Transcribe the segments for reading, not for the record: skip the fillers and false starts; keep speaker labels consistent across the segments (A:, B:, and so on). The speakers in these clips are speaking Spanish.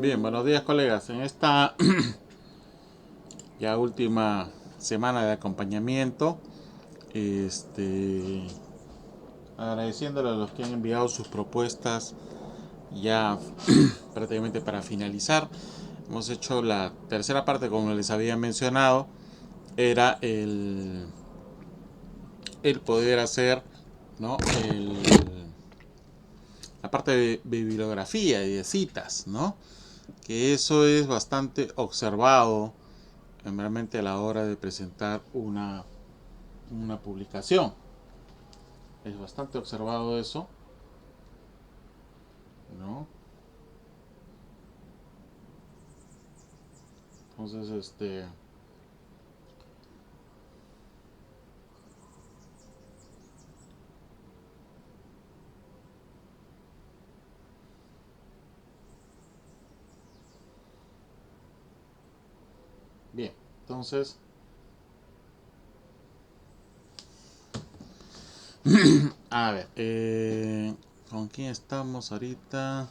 A: Bien, buenos días colegas. En esta ya última semana de acompañamiento, este, agradeciéndole a los que han enviado sus propuestas ya prácticamente para finalizar. Hemos hecho la tercera parte, como les había mencionado, era el poder hacer, ¿no? La parte de bibliografía y de citas, ¿no? Que eso es bastante observado realmente a la hora de presentar una publicación. Es bastante observado eso, ¿no? Entonces, bien, entonces, a ver, ¿con quién estamos ahorita?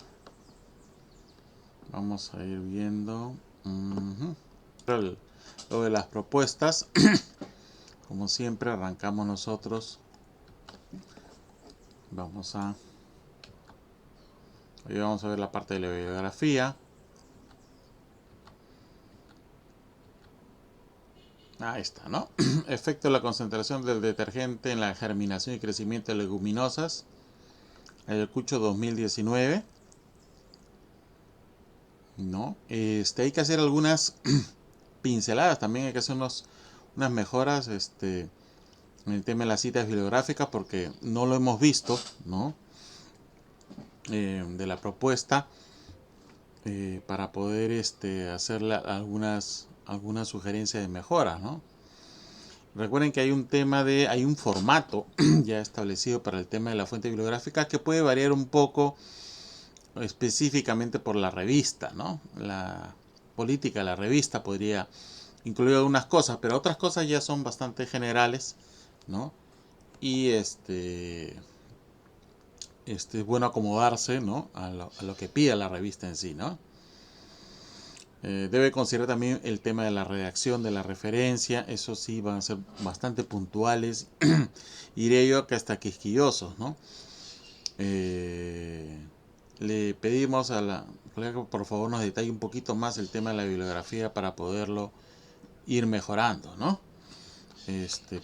A: Vamos a ir viendo. Lo de las propuestas, como siempre, arrancamos nosotros. Hoy vamos a ver la parte de la bibliografía. Ahí está, ¿no? Efecto de la concentración del detergente en la germinación y crecimiento de leguminosas. Ayacucho 2019. ¿No? Hay que hacer algunas pinceladas. También hay que hacer unas mejoras en el tema de las citas bibliográficas porque no lo hemos visto, ¿no? De la propuesta para poder hacerle algunas sugerencias de mejora, ¿no? Recuerden que hay un formato ya establecido para el tema de la fuente bibliográfica que puede variar un poco específicamente por la revista, ¿no? La política de la revista podría incluir algunas cosas, pero otras cosas ya son bastante generales, ¿no? Y es bueno acomodarse, ¿no? A lo que pida la revista en sí, ¿no? Debe considerar también el tema de la redacción, de la referencia. Eso sí, van a ser bastante puntuales. Iré yo que hasta quisquillosos, ¿no? Le pedimos a la colega que por favor nos detalle un poquito más el tema de la bibliografía para poderlo ir mejorando, ¿no?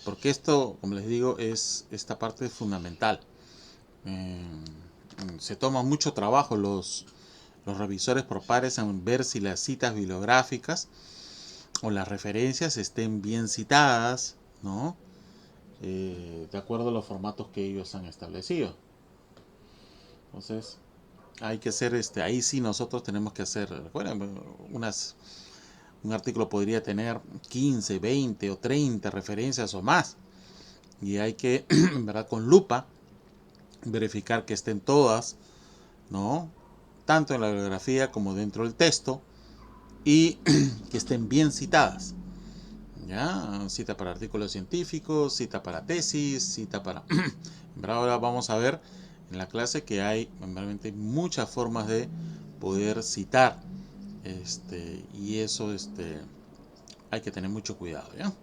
A: Porque esto, como les digo, esta parte es fundamental. Eh, Se toma mucho trabajo los revisores por pares en ver si las citas bibliográficas o las referencias estén bien citadas, ¿no? De acuerdo a los formatos que ellos han establecido. Entonces, hay que hacer, ahí sí nosotros tenemos que hacer, recuerden, un artículo podría tener 15, 20 o 30 referencias o más. Y hay que, en verdad, con lupa, verificar que estén todas, ¿no? Tanto en la bibliografía como dentro del texto. Y que estén bien citadas. ¿Ya? Cita para artículos científicos, cita para tesis, cita para... Ahora vamos a ver en la clase que hay realmente muchas formas de poder citar. Y eso hay que tener mucho cuidado, ¿ya?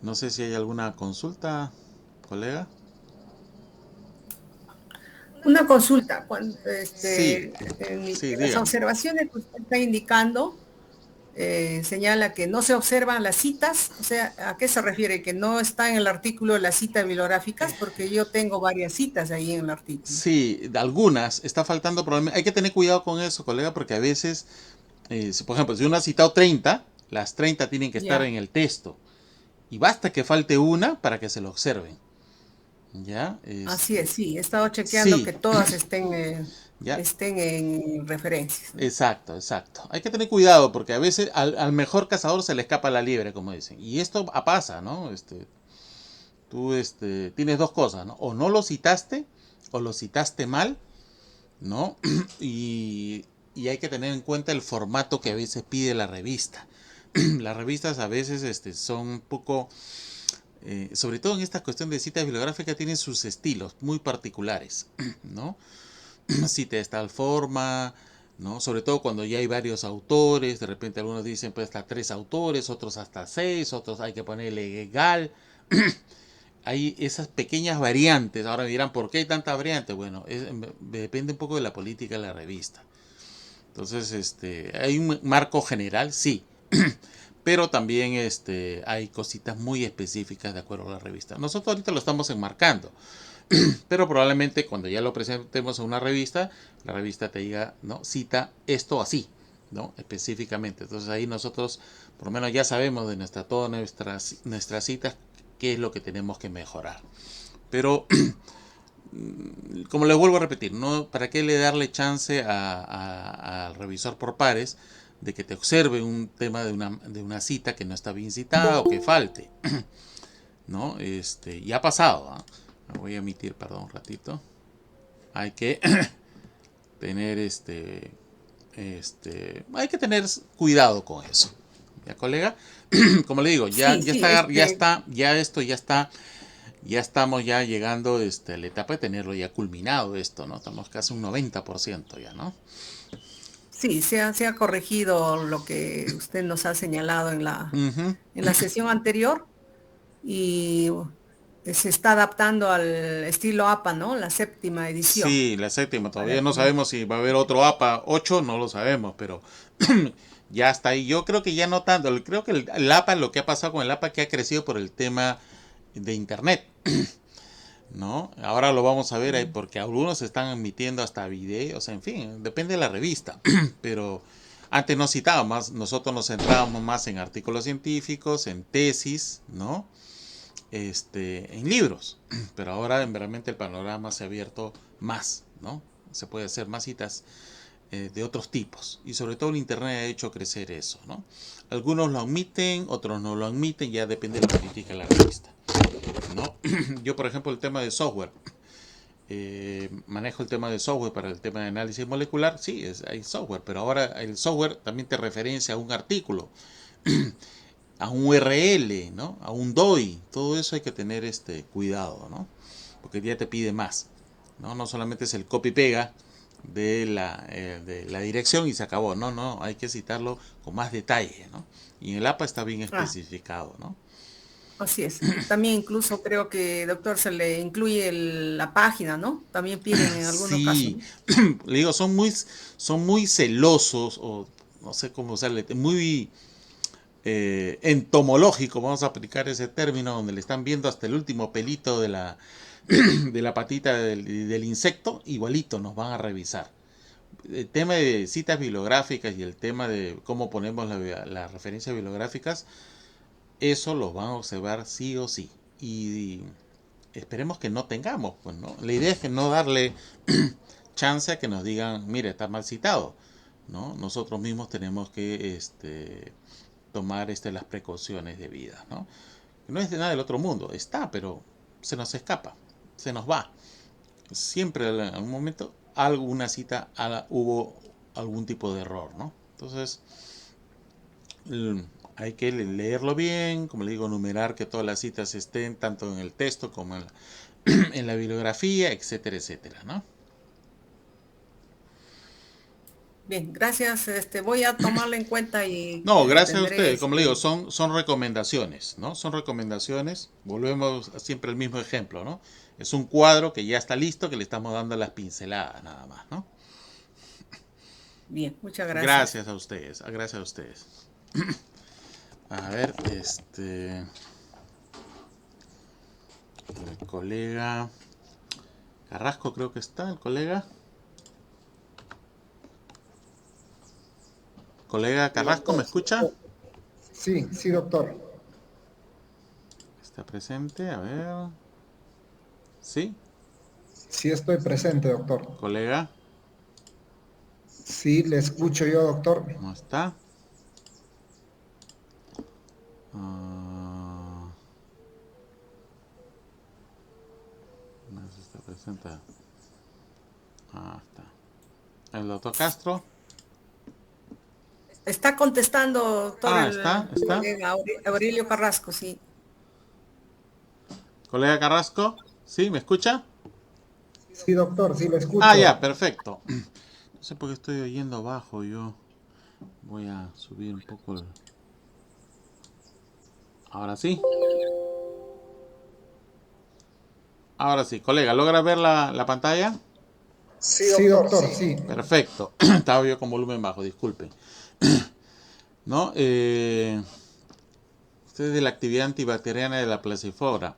A: No sé si hay alguna consulta, colega.
B: Una consulta,
A: Sí, sí,
B: en las
A: dígame.
B: observaciones que usted está indicando, señala que no se observan las citas, o sea, ¿a qué se refiere? Que no está en el artículo las citas bibliográficas, porque yo tengo varias citas ahí en el artículo.
A: Sí, de algunas está faltando probablemente. Hay que tener cuidado con eso, colega, porque a veces, por ejemplo, si uno ha citado 30, las 30 tienen que estar
B: Ya,
A: en el texto. Y basta que falte una para que se lo observen. ¿Ya?
B: así es, sí, he estado chequeando
A: Sí,
B: que todas
A: ya.
B: estén en referencias, ¿no?
A: Exacto, exacto. Hay que tener cuidado porque a veces al mejor cazador se le escapa la liebre, como dicen. Y esto pasa, ¿no? Tú tienes dos cosas, ¿no? O no lo citaste o lo citaste mal, ¿no? Y hay que tener en cuenta el formato que a veces pide la revista. Las revistas a veces son un poco, sobre todo en esta cuestión de citas bibliográficas, tienen sus estilos muy particulares, ¿no? Cita de tal forma, ¿no? Sobre todo cuando ya hay varios autores, de repente algunos dicen pues hasta 3 autores, otros hasta 6, otros hay que ponerle legal. Hay esas pequeñas variantes. Ahora dirán, ¿por qué hay tanta variante? Bueno, depende un poco de la política de la revista. Entonces, hay un marco general, sí, pero también hay cositas muy específicas de acuerdo a la revista. Nosotros ahorita lo estamos enmarcando, pero probablemente cuando ya lo presentemos a una revista, la revista te diga, ¿no? Cita esto así, ¿no? Específicamente. Entonces ahí nosotros, por lo menos ya sabemos de todas nuestras citas, qué es lo que tenemos que mejorar. Pero, como les vuelvo a repetir, ¿no? ¿Para qué le darle chance al revisor por pares de que te observe un tema de una cita que no está bien citada o que falte? ¿No? Ya ha pasado, ¿eh? Me voy a emitir, perdón, un ratito. Hay que tener hay que tener cuidado con eso. ¿Ya, colega? Como le digo, ya,
B: Sí,
A: ya
B: sí,
A: está, ya está, ya esto ya está, ya estamos ya llegando a la etapa de tenerlo ya culminado esto, ¿no? Estamos casi un 90% ya, ¿no?
B: sí, se ha corregido lo que usted nos ha señalado
A: Ujú.
B: en la sesión anterior y se está adaptando al estilo APA, ¿no? La séptima edición.
A: Sí, la séptima.
B: Para
A: Todavía no
B: que,
A: sabemos si va a haber otro APA 8, no lo sabemos, pero ya está ahí. Yo creo que ya no tanto. Creo que el APA, lo que ha pasado con el APA, que ha crecido por el tema de Internet, ¿no? Ahora lo vamos a ver ahí porque algunos están emitiendo hasta videos, en fin, depende de la revista. Pero antes no citábamos, nosotros nos centrábamos más en artículos científicos, en tesis, ¿no? En libros. Pero ahora realmente el panorama se ha abierto más, ¿no? Se puede hacer más citas de otros tipos. Y sobre todo el Internet ha hecho crecer eso, ¿no? Algunos lo admiten, otros no lo admiten, ya depende de la política de la revista, ¿no? Yo, por ejemplo, el tema de software. Manejo el tema de software para el tema de análisis molecular. Sí, hay software, pero ahora el software también te referencia a un artículo, a un URL, ¿no? A un DOI. Todo eso hay que tener cuidado, ¿no? Porque ya te pide más, ¿no? No solamente es el copy-pega de la dirección y se acabó. No, no, hay que citarlo con más detalle, ¿no? Y en el APA está bien
B: ah,
A: especificado, ¿no?
B: así es. También incluso creo que, doctor, se le incluye la página, ¿no? También piden en algunos casos,
A: Sí,
B: ¿no?
A: le digo, son muy celosos, o no sé cómo usarle, muy entomológico, vamos a aplicar ese término, donde le están viendo hasta el último pelito de la patita del insecto, igualito nos van a revisar. El tema de citas bibliográficas y el tema de cómo ponemos las referencias bibliográficas, eso lo van a observar sí o sí. Y esperemos que no tengamos, pues, ¿no? La idea es que no darle chance a que nos digan, mire, está mal citado, ¿no? Nosotros mismos tenemos que tomar las precauciones debidas, ¿no? No es de nada del otro mundo, está, pero se nos escapa, se nos va. Siempre en algún momento, alguna cita, hubo algún tipo de error, ¿no? Entonces, hay que leerlo bien, como le digo, numerar que todas las citas estén tanto en el texto como en la bibliografía, etcétera, etcétera, ¿no?
B: Bien, gracias. Voy a tomarlo en cuenta y
A: No, gracias a
B: tendré
A: ustedes. Como le digo, son recomendaciones, ¿no? Son recomendaciones. Volvemos siempre al mismo ejemplo, ¿no? Es un cuadro que ya está listo, que le estamos dando las pinceladas nada más, ¿no?
B: bien, muchas gracias.
A: Gracias a ustedes, gracias a ustedes. A ver, el colega Carrasco creo que está, el colega. Colega
C: Sí,
A: Carrasco, ¿me
C: doctor.
A: escucha?
C: Sí, sí, doctor.
A: Está presente, a ver. Sí,
C: Sí estoy presente, doctor.
A: colega,
C: Sí, le escucho yo, doctor.
A: ¿cómo está? Ah, no sé si está presente. Ah, está. El doctor Castro.
B: Está contestando, doctor,
A: Ah,
B: el
A: está.
B: colega Aurelio Carrasco, sí.
A: Colega Carrasco, ¿sí? ¿Me escucha?
C: Sí, doctor, sí, le
A: Ah,
C: escucho.
A: ya, perfecto. sé por qué estoy oyendo abajo yo. Voy a subir un poco el... Ahora sí. Ahora sí, colega, ¿logra ver la pantalla?
C: Sí, doctor, sí.
A: Perfecto. Estaba yo con volumen bajo, disculpen. ¿No? Este es de la actividad antibacteriana de la placiflora,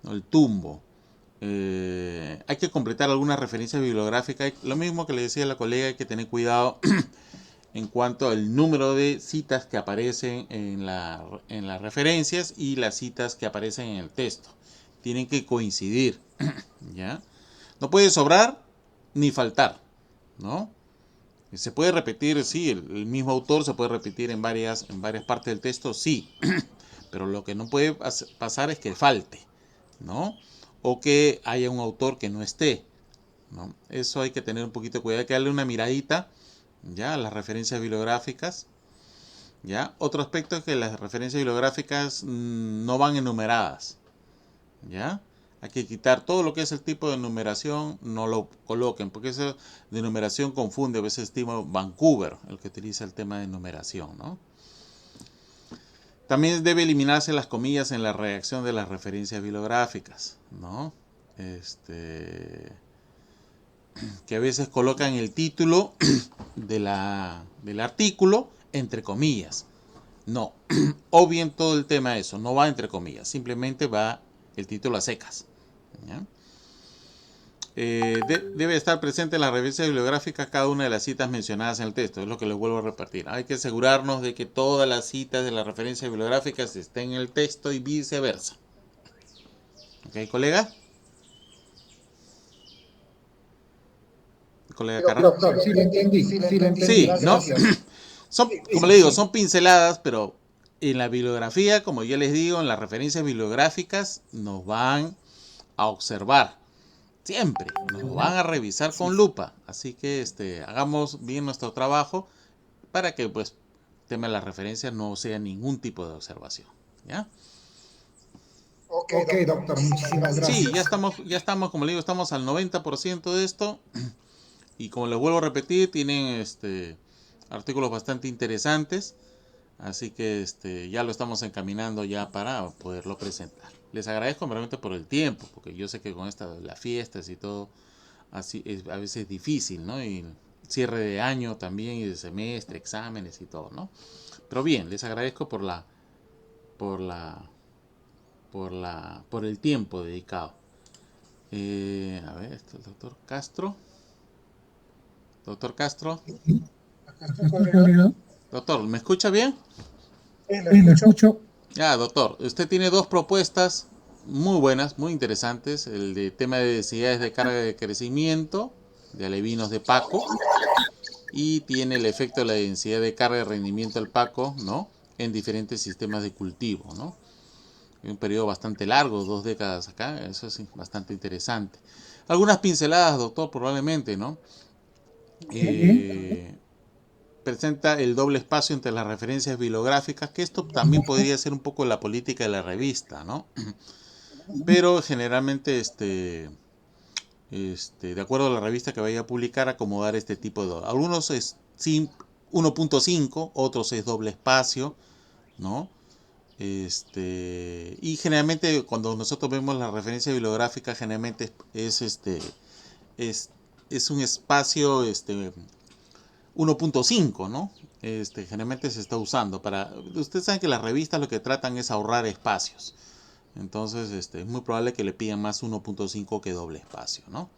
A: ¿no? El tumbo. Hay que completar algunas referencias bibliográficas. Lo mismo que le decía a la colega, hay que tener cuidado en cuanto al número de citas que aparecen en las referencias y las citas que aparecen en el texto. Tienen que coincidir, ¿ya? No puede sobrar ni faltar, ¿no? Se puede repetir, sí, el mismo autor se puede repetir en varias partes del texto, sí, pero lo que no puede pasar es que falte, ¿no? O que haya un autor que no esté, ¿no? Eso hay que tener un poquito de cuidado, hay que darle una miradita, ¿ya? A las referencias bibliográficas, ¿ya? Otro aspecto es que las referencias bibliográficas no van enumeradas, ¿ya? Hay que quitar todo lo que es el tipo de numeración, no lo coloquen, porque esa de numeración confunde, a veces estimo Vancouver, el que utiliza el tema de numeración, ¿no? También debe eliminarse las comillas en la redacción de las referencias bibliográficas, ¿no? Que a veces colocan el título del artículo entre comillas. No, o bien todo el tema de eso, no va entre comillas, simplemente va el título a secas, ¿ya? Debe estar presente en la referencia bibliográfica cada una de las citas mencionadas en el texto, es lo que les vuelvo a repetir. Hay que asegurarnos de que todas las citas de las referencias bibliográficas estén en el texto y viceversa. ¿Ok, colega? ¿Colega
C: Sí,
A: Carrasco?
C: doctor, sí le entendí,
A: Sí, ¿no?
C: gracias.
A: Son, como le digo, son pinceladas, pero en la bibliografía, como yo les digo, en las referencias bibliográficas nos van a observar. Siempre nos van a revisar con lupa. Así que hagamos bien nuestro trabajo para que pues el tema de las referencias no sea ningún tipo de observación. ¿Ya?
C: Ok, doctor, muchísimas
A: Sí,
C: gracias.
A: ya estamos, como le digo, estamos al 90% de esto. Y como les vuelvo a repetir, tienen artículos bastante interesantes. Así que ya lo estamos encaminando ya para poderlo presentar. Les agradezco realmente por el tiempo, porque yo sé que con las fiestas y todo, así es a veces difícil, ¿no? Y cierre de año también, y de semestre, exámenes y todo, ¿no? Pero bien, les agradezco por la, por el tiempo dedicado. A ver, esto es el doctor Castro. Doctor Castro. Doctor, ¿me escucha bien?
C: Sí, lo escucho.
A: Ya, doctor, usted tiene dos propuestas muy buenas, muy interesantes. El de tema de densidades de carga de crecimiento, de alevinos de Paco, y tiene el efecto de la densidad de carga de rendimiento del Paco, ¿no? En diferentes sistemas de cultivo, ¿no? Un periodo bastante largo, 2 décadas acá, eso es bastante interesante. Algunas pinceladas, doctor, probablemente, ¿no? Eh, Presenta el doble espacio entre las referencias bibliográficas, que esto también podría ser un poco la política de la revista, ¿no? Pero generalmente, de acuerdo a la revista que vaya a publicar, acomodar este tipo de... Algunos es 1.5, otros es doble espacio, ¿no? Y generalmente cuando nosotros vemos la referencia bibliográfica, generalmente es, es un espacio 1.5, ¿no? Generalmente se está usando para... Ustedes saben que las revistas lo que tratan es ahorrar espacios. Entonces, es muy probable que le pidan más 1.5 que doble espacio, ¿no?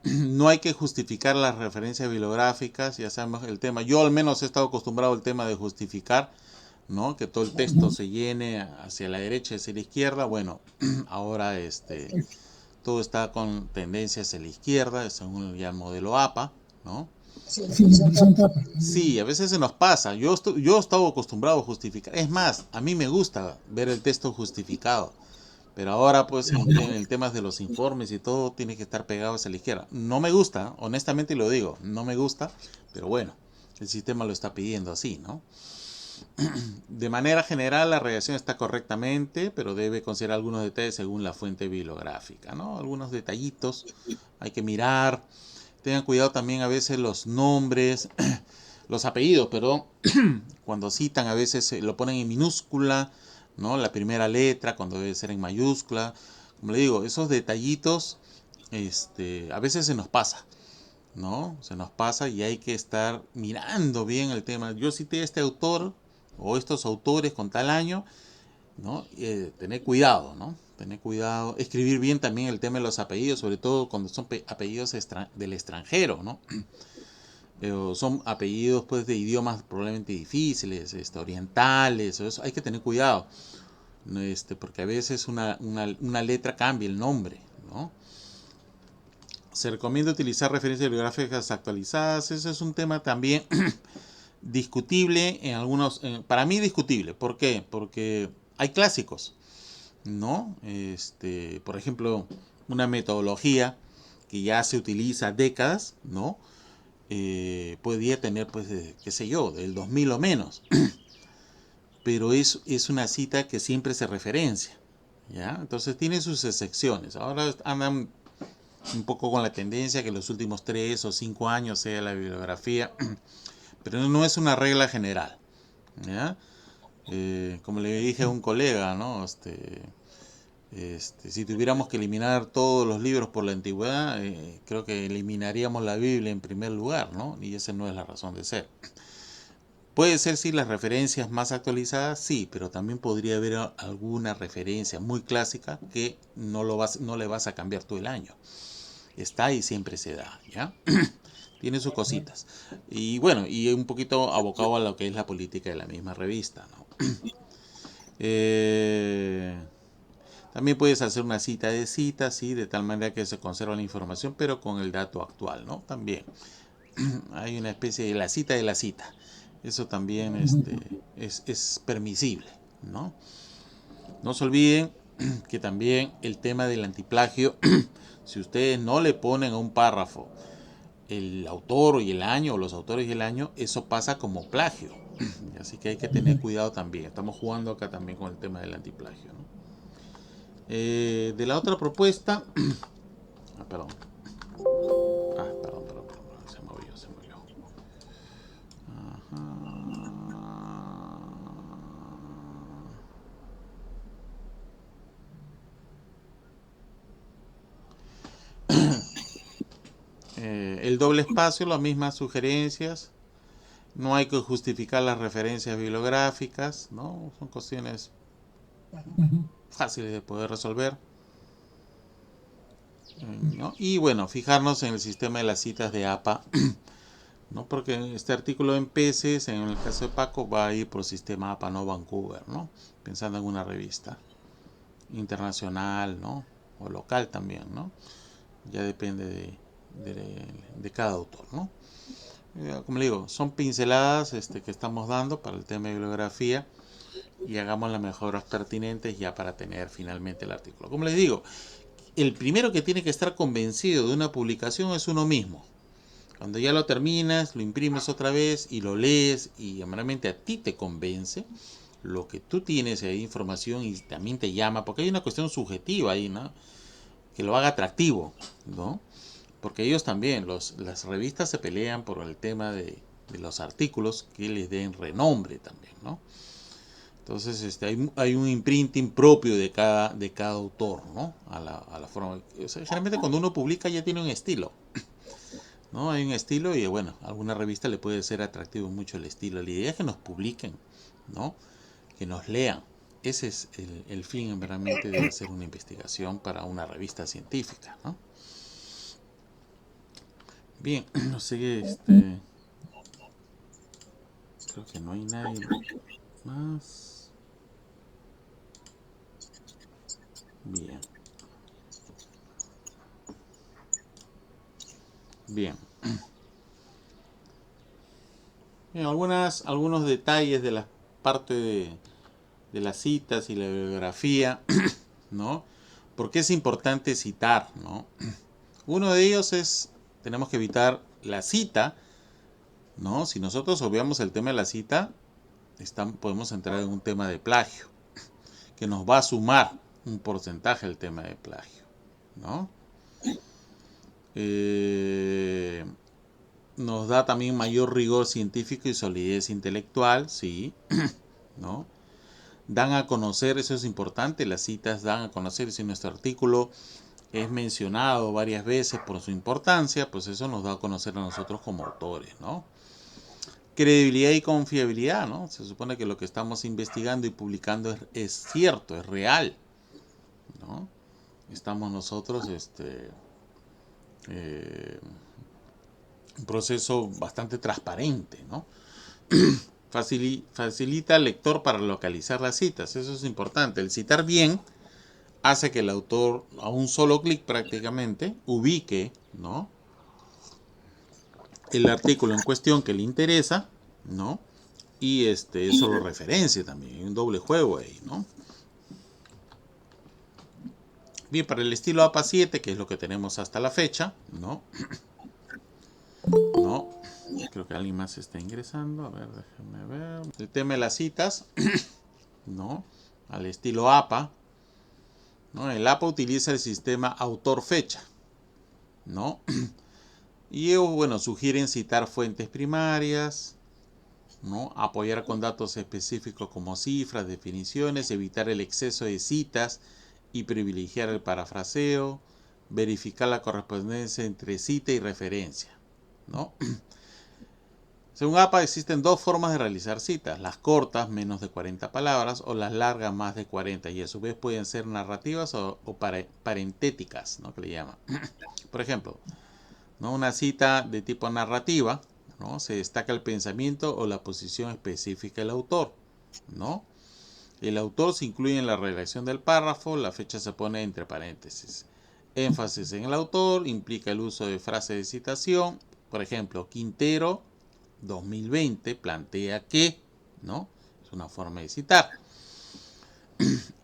A: No hay que justificar las referencias bibliográficas, ya sabemos el tema. Yo al menos he estado acostumbrado al tema de justificar, ¿no? Que todo el texto se llene hacia la derecha y hacia la izquierda. Bueno, ahora todo está con tendencia hacia la izquierda, según ya el modelo APA, ¿no? Sí, a veces se nos pasa. Yo he estado acostumbrado a justificar. Es más, a mí me gusta ver el texto justificado. Pero ahora, pues, en el tema de los informes y todo, tiene que estar pegado hacia la izquierda. No me gusta, honestamente lo digo, no me gusta, pero bueno, el sistema lo está pidiendo así, ¿no? De manera general, la redacción está correctamente, pero debe considerar algunos detalles según la fuente bibliográfica, ¿no? Algunos detallitos hay que mirar. Tengan cuidado también a veces los nombres, los apellidos, perdón, cuando citan a veces lo ponen en minúscula, ¿no? La primera letra, cuando debe ser en mayúscula. Como le digo, esos detallitos a veces se nos pasa, ¿no? Se nos pasa y hay que estar mirando bien el tema. Yo cité a este autor o estos autores con tal año, ¿no? Tener cuidado, ¿no? Tener cuidado. Escribir bien también el tema de los apellidos, sobre todo cuando son apellidos del extranjero, ¿no? Pero son apellidos pues de idiomas probablemente difíciles, orientales, eso hay que tener cuidado, porque a veces una letra cambia el nombre, ¿no? Se recomienda utilizar referencias bibliográficas actualizadas. Ese es un tema también discutible en algunos, para mí discutible. ¿Por qué? Porque hay clásicos, ¿no? Por ejemplo, una metodología que ya se utiliza décadas, ¿no? Podría tener, pues, qué sé yo, del 2000 o menos. Pero es una cita que siempre se referencia, ¿ya? Entonces tiene sus excepciones. Ahora andan un poco con la tendencia que los últimos 3 o 5 años sea la bibliografía, pero no es una regla general, ¿ya? Como le dije a un colega, ¿no? Si tuviéramos que eliminar todos los libros por la antigüedad, creo que eliminaríamos la Biblia en primer lugar, ¿no? Y esa no es la razón de ser. Puede ser, sí, las referencias más actualizadas, sí, pero también podría haber alguna referencia muy clásica que no le vas a cambiar todo el año. Está y siempre se da, ¿ya? Tiene sus cositas. Y bueno, y un poquito abocado a lo que es la política de la misma revista, ¿no? También puedes hacer una cita de citas, ¿sí? De tal manera que se conserva la información, pero con el dato actual, ¿no? También hay una especie de la cita de la cita. Eso también es permisible, ¿no? No se olviden que también el tema del antiplagio, si ustedes no le ponen a un párrafo el autor y el año, o los autores y el año, eso pasa como plagio. Así que hay que tener cuidado también. Estamos jugando acá también con el tema del antiplagio, ¿no? De la otra propuesta, perdón. Perdón, se movió. El doble espacio, las mismas sugerencias. No hay que justificar las referencias bibliográficas, ¿no? Son cuestiones fáciles de poder resolver, ¿no? Y bueno, fijarnos en el sistema de las citas de APA, ¿no? Porque este artículo en peces, en el caso de Paco, va a ir por sistema APA, no Vancouver, ¿no? Pensando en una revista internacional, ¿no? O local también, ¿no? Ya depende de cada autor, ¿no? Como le digo, son pinceladas que estamos dando para el tema de bibliografía y hagamos las mejoras pertinentes ya para tener finalmente el artículo. Como les digo, el primero que tiene que estar convencido de una publicación es uno mismo. Cuando ya lo terminas, lo imprimes otra vez y lo lees y realmente a ti te convence lo que tú tienes ahí, información, y también te llama, porque hay una cuestión subjetiva ahí, ¿no? Que lo haga atractivo, ¿no? Porque ellos también, las revistas se pelean por el tema de los artículos que les den renombre también, ¿no? Entonces hay un imprinting propio de cada autor, ¿no? A la forma. O sea, generalmente cuando uno publica ya tiene un estilo, ¿no? Hay un estilo y bueno, a alguna revista le puede ser atractivo mucho el estilo. La idea es que nos publiquen, ¿no? Que nos lean. Ese es el fin realmente de hacer una investigación para una revista científica, ¿no? Bien, no sé, creo que no hay nadie más. Bien. Bien. Bien, algunos detalles de la parte de las citas y la bibliografía, ¿no? Porque es importante citar, ¿no? Uno de ellos es, tenemos que evitar la cita, ¿no? Si nosotros obviamos el tema de la cita, podemos entrar en un tema de plagio, que nos va a sumar un porcentaje el tema de plagio, ¿no? nos da también mayor rigor científico y solidez intelectual, sí, ¿no? Dan a conocer, eso es importante, las citas dan a conocer, si nuestro artículo es mencionado varias veces por su importancia, pues eso nos da a conocer a nosotros como autores, ¿no? Credibilidad y confiabilidad, ¿no? Se supone que lo que estamos investigando y publicando es cierto, es real, ¿no? Estamos nosotros, un proceso bastante transparente, ¿no? Facilita al lector para localizar las citas, eso es importante. El citar bien hace que el autor, a un solo clic prácticamente, ubique, ¿no?, el artículo en cuestión que le interesa, ¿no? Y eso lo referencia también, hay un doble juego ahí, ¿no? Bien, para el estilo APA 7, que es lo que tenemos hasta la fecha, ¿no? No, creo que alguien más está ingresando, a ver, déjenme ver. El tema de las citas, ¿no? Al estilo APA, ¿no? El APA utiliza el sistema autor-fecha, ¿no? Y ellos, bueno, sugieren citar fuentes primarias, ¿no? Apoyar con datos específicos como cifras, definiciones, evitar el exceso de citas y privilegiar el parafraseo, verificar la correspondencia entre cita y referencia, ¿no? Según APA existen dos formas de realizar citas, las cortas, menos de 40 palabras, o las largas, más de 40, y a su vez pueden ser narrativas o parentéticas, ¿no?, que le llaman. Por ejemplo, ¿no?, una cita de tipo narrativa, ¿no?, se destaca el pensamiento o la posición específica del autor, ¿no? El autor se incluye en la redacción del párrafo, la fecha se pone entre paréntesis. Énfasis en el autor implica el uso de frases de citación, por ejemplo, Quintero 2020 plantea que, ¿no? Es una forma de citar.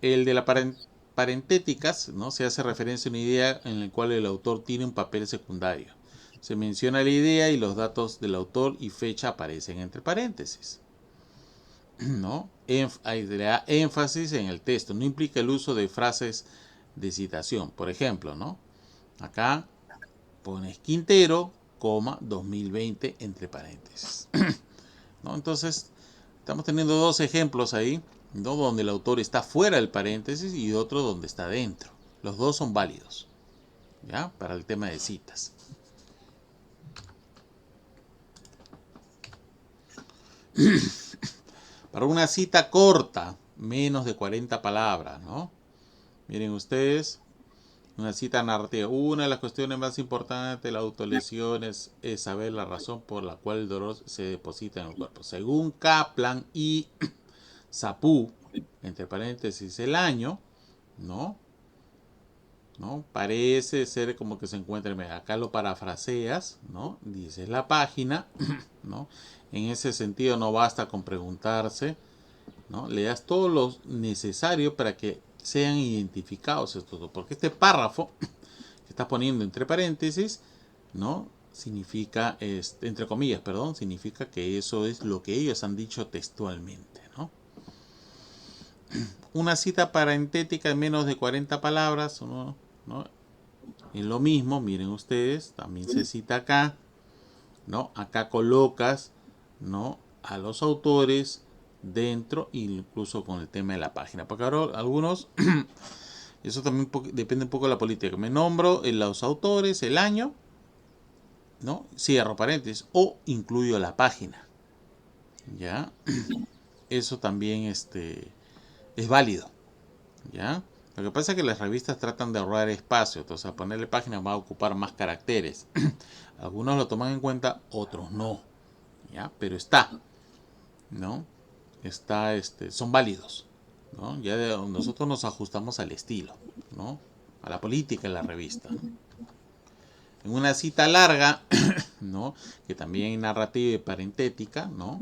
A: El de las parentéticas, ¿no?, se hace referencia a una idea en la cual el autor tiene un papel secundario. Se menciona la idea y los datos del autor y fecha aparecen entre paréntesis, ¿no? Le da énfasis en el texto, no implica el uso de frases de citación. Por ejemplo, ¿no?, acá pones Quintero, 2020 entre paréntesis. ¿No? Entonces, estamos teniendo dos ejemplos ahí, ¿no?, donde el autor está fuera del paréntesis y otro donde está dentro. Los dos son válidos, ¿ya?, para el tema de citas. Para una cita corta, menos de 40 palabras, ¿no? Miren ustedes, una cita narrativa. Una de las cuestiones más importantes de la autolesión es saber la razón por la cual el dolor se deposita en el cuerpo. Según Kaplan y Sapú, entre paréntesis, el año, ¿no? Parece ser como que se encuentra, acá lo parafraseas, ¿no? Dices la página, ¿no? En ese sentido no basta con preguntarse, ¿no? Le das todo lo necesario para que sean identificados estos, porque este párrafo que estás poniendo entre paréntesis, ¿no?, significa, entre comillas, perdón, significa que eso es lo que ellos han dicho textualmente, ¿no? Una cita parentética de menos de 40 palabras, ¿no? Es lo mismo, miren ustedes, también se cita acá, ¿no? Acá colocas, ¿no?, a los autores dentro, incluso con el tema de la página, porque ahora algunos, eso también depende un poco de la política, me nombro los autores, el año, ¿no?, cierro paréntesis, o incluyo la página, ¿ya? Eso también es válido, ¿ya? Lo que pasa es que las revistas tratan de ahorrar espacio, entonces al ponerle página va a ocupar más caracteres. Algunos lo toman en cuenta, otros no, ¿ya? Pero está, ¿no? Está, son válidos, ¿no? Ya nosotros nos ajustamos al estilo, ¿no?, a la política de la revista, ¿no? En una cita larga, ¿no?, que también hay narrativa y parentética, ¿no?,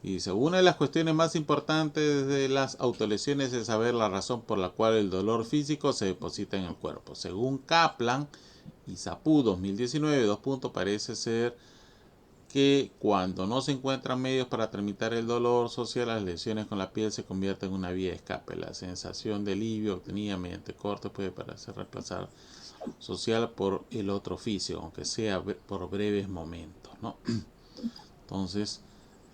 A: y dice, una de las cuestiones más importantes de las autolesiones es saber la razón por la cual el dolor físico se deposita en el cuerpo. Según Kaplan y Sapú 2019, parece ser que cuando no se encuentran medios para tramitar el dolor social, las lesiones con la piel se convierten en una vía de escape. La sensación de alivio obtenida mediante corte puede parecer reemplazar social por el otro oficio, aunque sea por breves momentos, ¿no? Entonces,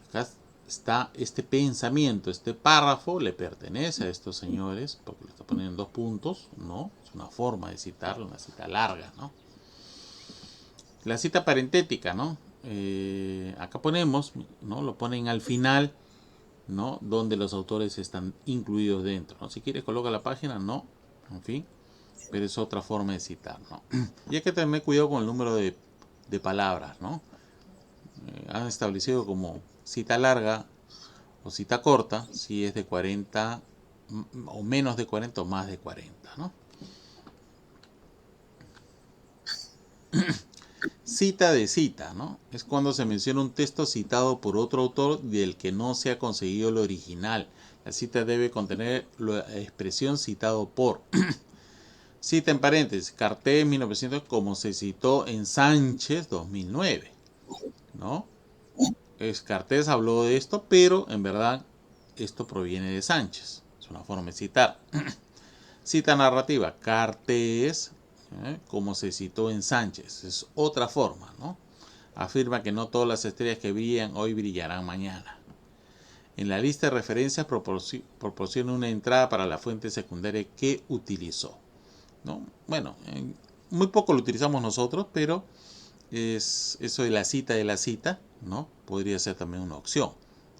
A: acá está este pensamiento, este párrafo le pertenece a estos señores, porque lo está poniendo en 2 puntos, ¿no? Es una forma de citarlo, una cita larga, ¿no? La cita parentética, ¿no? Acá ponemos, ¿no? Lo ponen al final, ¿no? Donde los autores están incluidos dentro, ¿no? Si quieres coloca la página, no, en fin, pero es otra forma de citar, ¿no? Y hay que tener cuidado con el número de palabras, ¿no? Han establecido como cita larga o cita corta si es de 40 o menos de 40 o más de 40, ¿no? Cita de cita, ¿no? Es cuando se menciona un texto citado por otro autor del que no se ha conseguido el original. La cita debe contener la expresión citado por. Cita en paréntesis, Cartés 1900 como se citó en Sánchez 2009, ¿no? Cartés habló de esto, pero en verdad esto proviene de Sánchez. Es una forma de citar. Cita narrativa, Cartés, como se citó en Sánchez. Es otra forma, ¿no? Afirma que no todas las estrellas que brillan hoy brillarán mañana. En la lista de referencias proporciona una entrada para la fuente secundaria que utilizó, ¿no? Bueno, muy poco lo utilizamos nosotros, pero es eso de la cita, ¿no? Podría ser también una opción,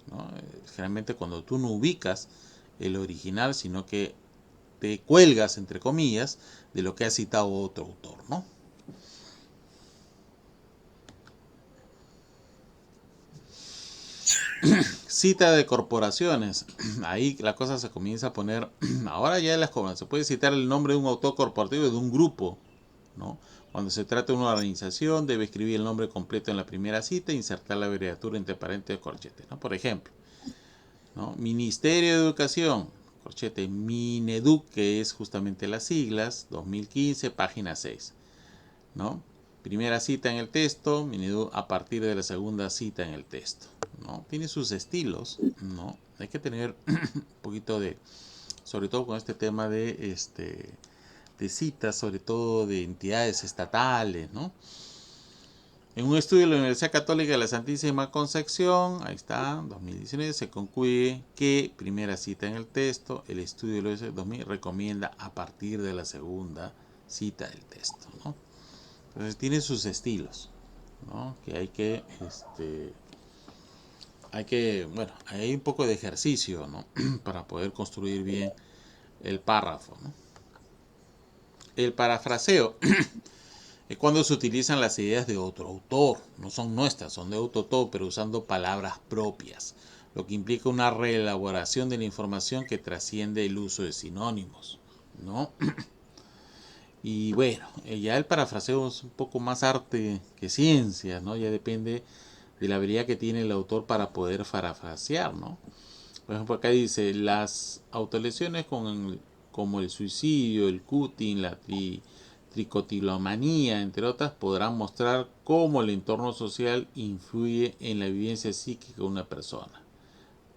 A: ¿no? Generalmente cuando tú no ubicas el original, sino que te cuelgas, entre comillas, de lo que ha citado otro autor, ¿no? Cita de corporaciones. Ahí la cosa se comienza a poner. Ahora ya en las corporaciones se puede citar el nombre de un autor corporativo de un grupo, ¿no? Cuando se trata de una organización, debe escribir el nombre completo en la primera cita e insertar la abreviatura entre paréntesis corchete, ¿no? Por ejemplo, ¿no? Ministerio de Educación, corchete Mineduc, que es justamente las siglas, 2015, página 6, ¿no? Primera cita en el texto, Mineduc a partir de la segunda cita en el texto, ¿no? Tiene sus estilos, ¿no? Hay que tener un poquito de, sobre todo con este tema de citas, sobre todo de entidades estatales, ¿no? En un estudio de la Universidad Católica de la Santísima Concepción, ahí está, 2019, se concluye que primera cita en el texto, el estudio de la OS 2000 recomienda a partir de la segunda cita del texto, ¿no? Entonces tiene sus estilos, ¿no? Que bueno, hay un poco de ejercicio, ¿no? Para poder construir bien el párrafo, ¿no? El parafraseo es cuando se utilizan las ideas de otro autor, no son nuestras, son de otro autor, pero usando palabras propias, lo que implica una reelaboración de la información que trasciende el uso de sinónimos, ¿no? Y bueno, ya el parafraseo es un poco más arte que ciencia, ¿no? Ya depende de la habilidad que tiene el autor para poder parafrasear, ¿no? Por ejemplo, acá dice, las autolesiones como el suicidio, el cutting, la tricotilomanía, entre otras, podrán mostrar cómo el entorno social influye en la vivencia psíquica de una persona.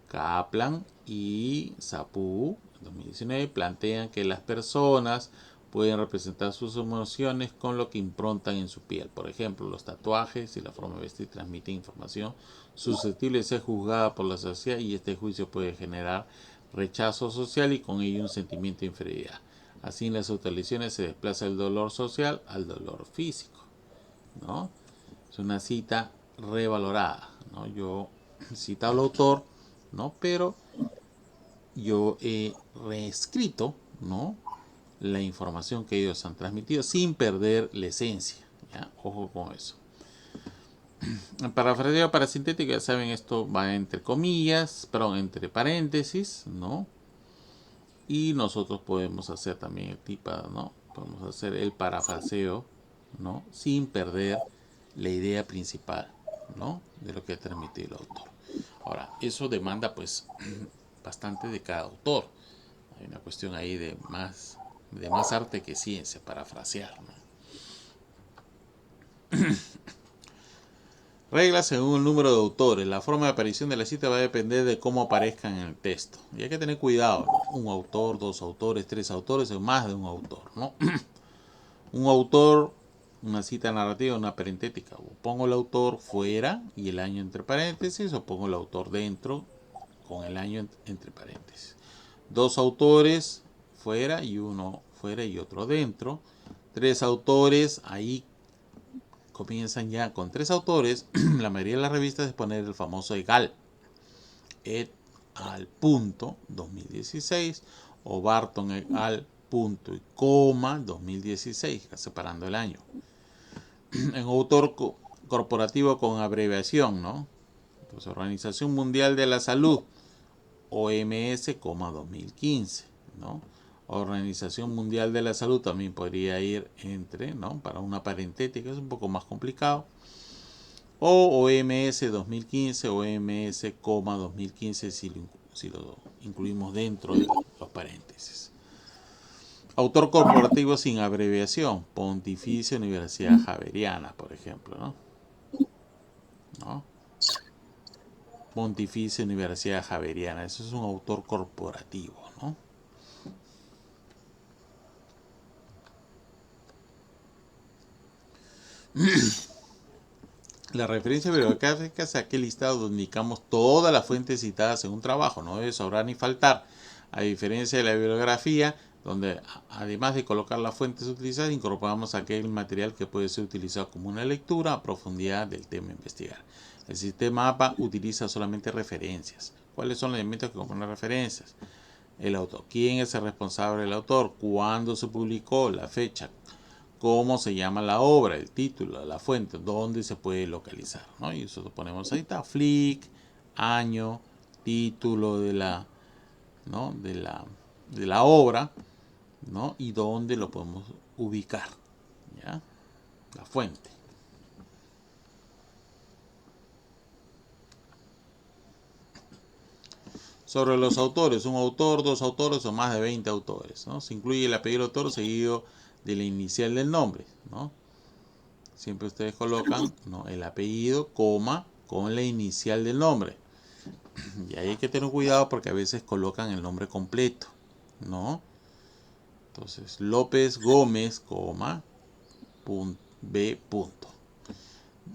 A: Kaplan y Sapú, en 2019, plantean que las personas pueden representar sus emociones con lo que improntan en su piel. Por ejemplo, los tatuajes y la forma de vestir transmiten información susceptible de ser juzgada por la sociedad y este juicio puede generar rechazo social y con ello un sentimiento de inferioridad. Así en las autolesiones se desplaza el dolor social al dolor físico, ¿no? Es una cita revalorada, ¿no? Yo cito al autor, ¿no? Pero yo he reescrito, ¿no? La información que ellos han transmitido sin perder la esencia, ¿ya? Ojo con eso. En parafraseo parasintético, ya saben, esto va entre comillas, perdón, entre paréntesis, ¿no? Y nosotros podemos hacer también el tipo, ¿no? Podemos hacer el parafraseo, ¿no? Sin perder la idea principal, ¿no? De lo que ha transmitido el autor. Ahora, eso demanda pues bastante de cada autor. Hay una cuestión ahí de más arte que ciencia, parafrasear, ¿no? Reglas según el número de autores. La forma de aparición de la cita va a depender de cómo aparezcan en el texto. Y hay que tener cuidado, ¿no? Un autor, dos autores, tres autores o más de un autor, ¿no? Un autor, una cita narrativa, una parentética. O pongo el autor fuera y el año entre paréntesis, o pongo el autor dentro con el año entre paréntesis. Dos autores fuera y uno fuera y otro dentro. Tres autores, ahí comienzan ya con tres autores. La mayoría de las revistas es poner el famoso egal. Et al punto 2016 o Barton et al punto y coma 2016, separando el año. En autor corporativo con abreviación, ¿no? Entonces, Organización Mundial de la Salud, OMS, 2015, ¿no? Organización Mundial de la Salud también podría ir entre, ¿no? Para una parentética es un poco más complicado. O OMS 2015, OMS, 2015 si lo incluimos dentro de los paréntesis. Autor corporativo sin abreviación, Pontificia Universidad Javeriana, por ejemplo, ¿no? Pontificia Universidad Javeriana, eso es un autor corporativo, ¿no? La referencia bibliográfica es aquel listado donde indicamos todas las fuentes citadas en un trabajo, no debe sobrar ni faltar, a diferencia de la bibliografía, donde además de colocar las fuentes utilizadas, incorporamos aquel material que puede ser utilizado como una lectura a profundidad del tema a investigar. El sistema APA utiliza solamente referencias. ¿Cuáles son los elementos que componen referencias? El autor. ¿Quién es el responsable del autor? ¿Cuándo se publicó? La fecha. ¿Cómo se llama la obra? El título, la fuente, dónde se puede localizar, ¿no? Y eso lo ponemos ahí, está, flick, año, título de la, ¿no? de la obra, ¿no? Y dónde lo podemos ubicar, ¿ya? La fuente. Sobre los autores, un autor, dos autores o más de 20 autores, ¿no? Se incluye el apellido del autor seguido de la inicial del nombre, ¿no? Siempre ustedes colocan, ¿no? El apellido, coma, con la inicial del nombre. Y ahí hay que tener cuidado porque a veces colocan el nombre completo, ¿no? Entonces, López Gómez, coma, B.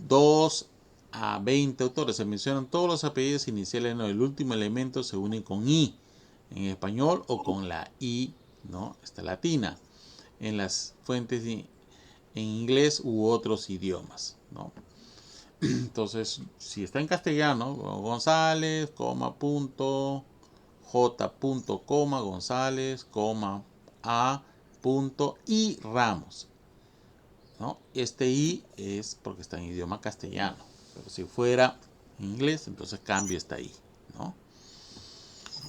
A: 2 a 20 autores. Se mencionan todos los apellidos iniciales, ¿no? El último elemento se une con I en español o con la I, ¿no? Esta latina. En las fuentes en inglés u otros idiomas, ¿no? Entonces, si está en castellano, González, coma, punto, J. coma, González, coma, A. y Ramos, ¿no? Este I es porque está en idioma castellano, pero si fuera en inglés, entonces cambio esta I, ¿no?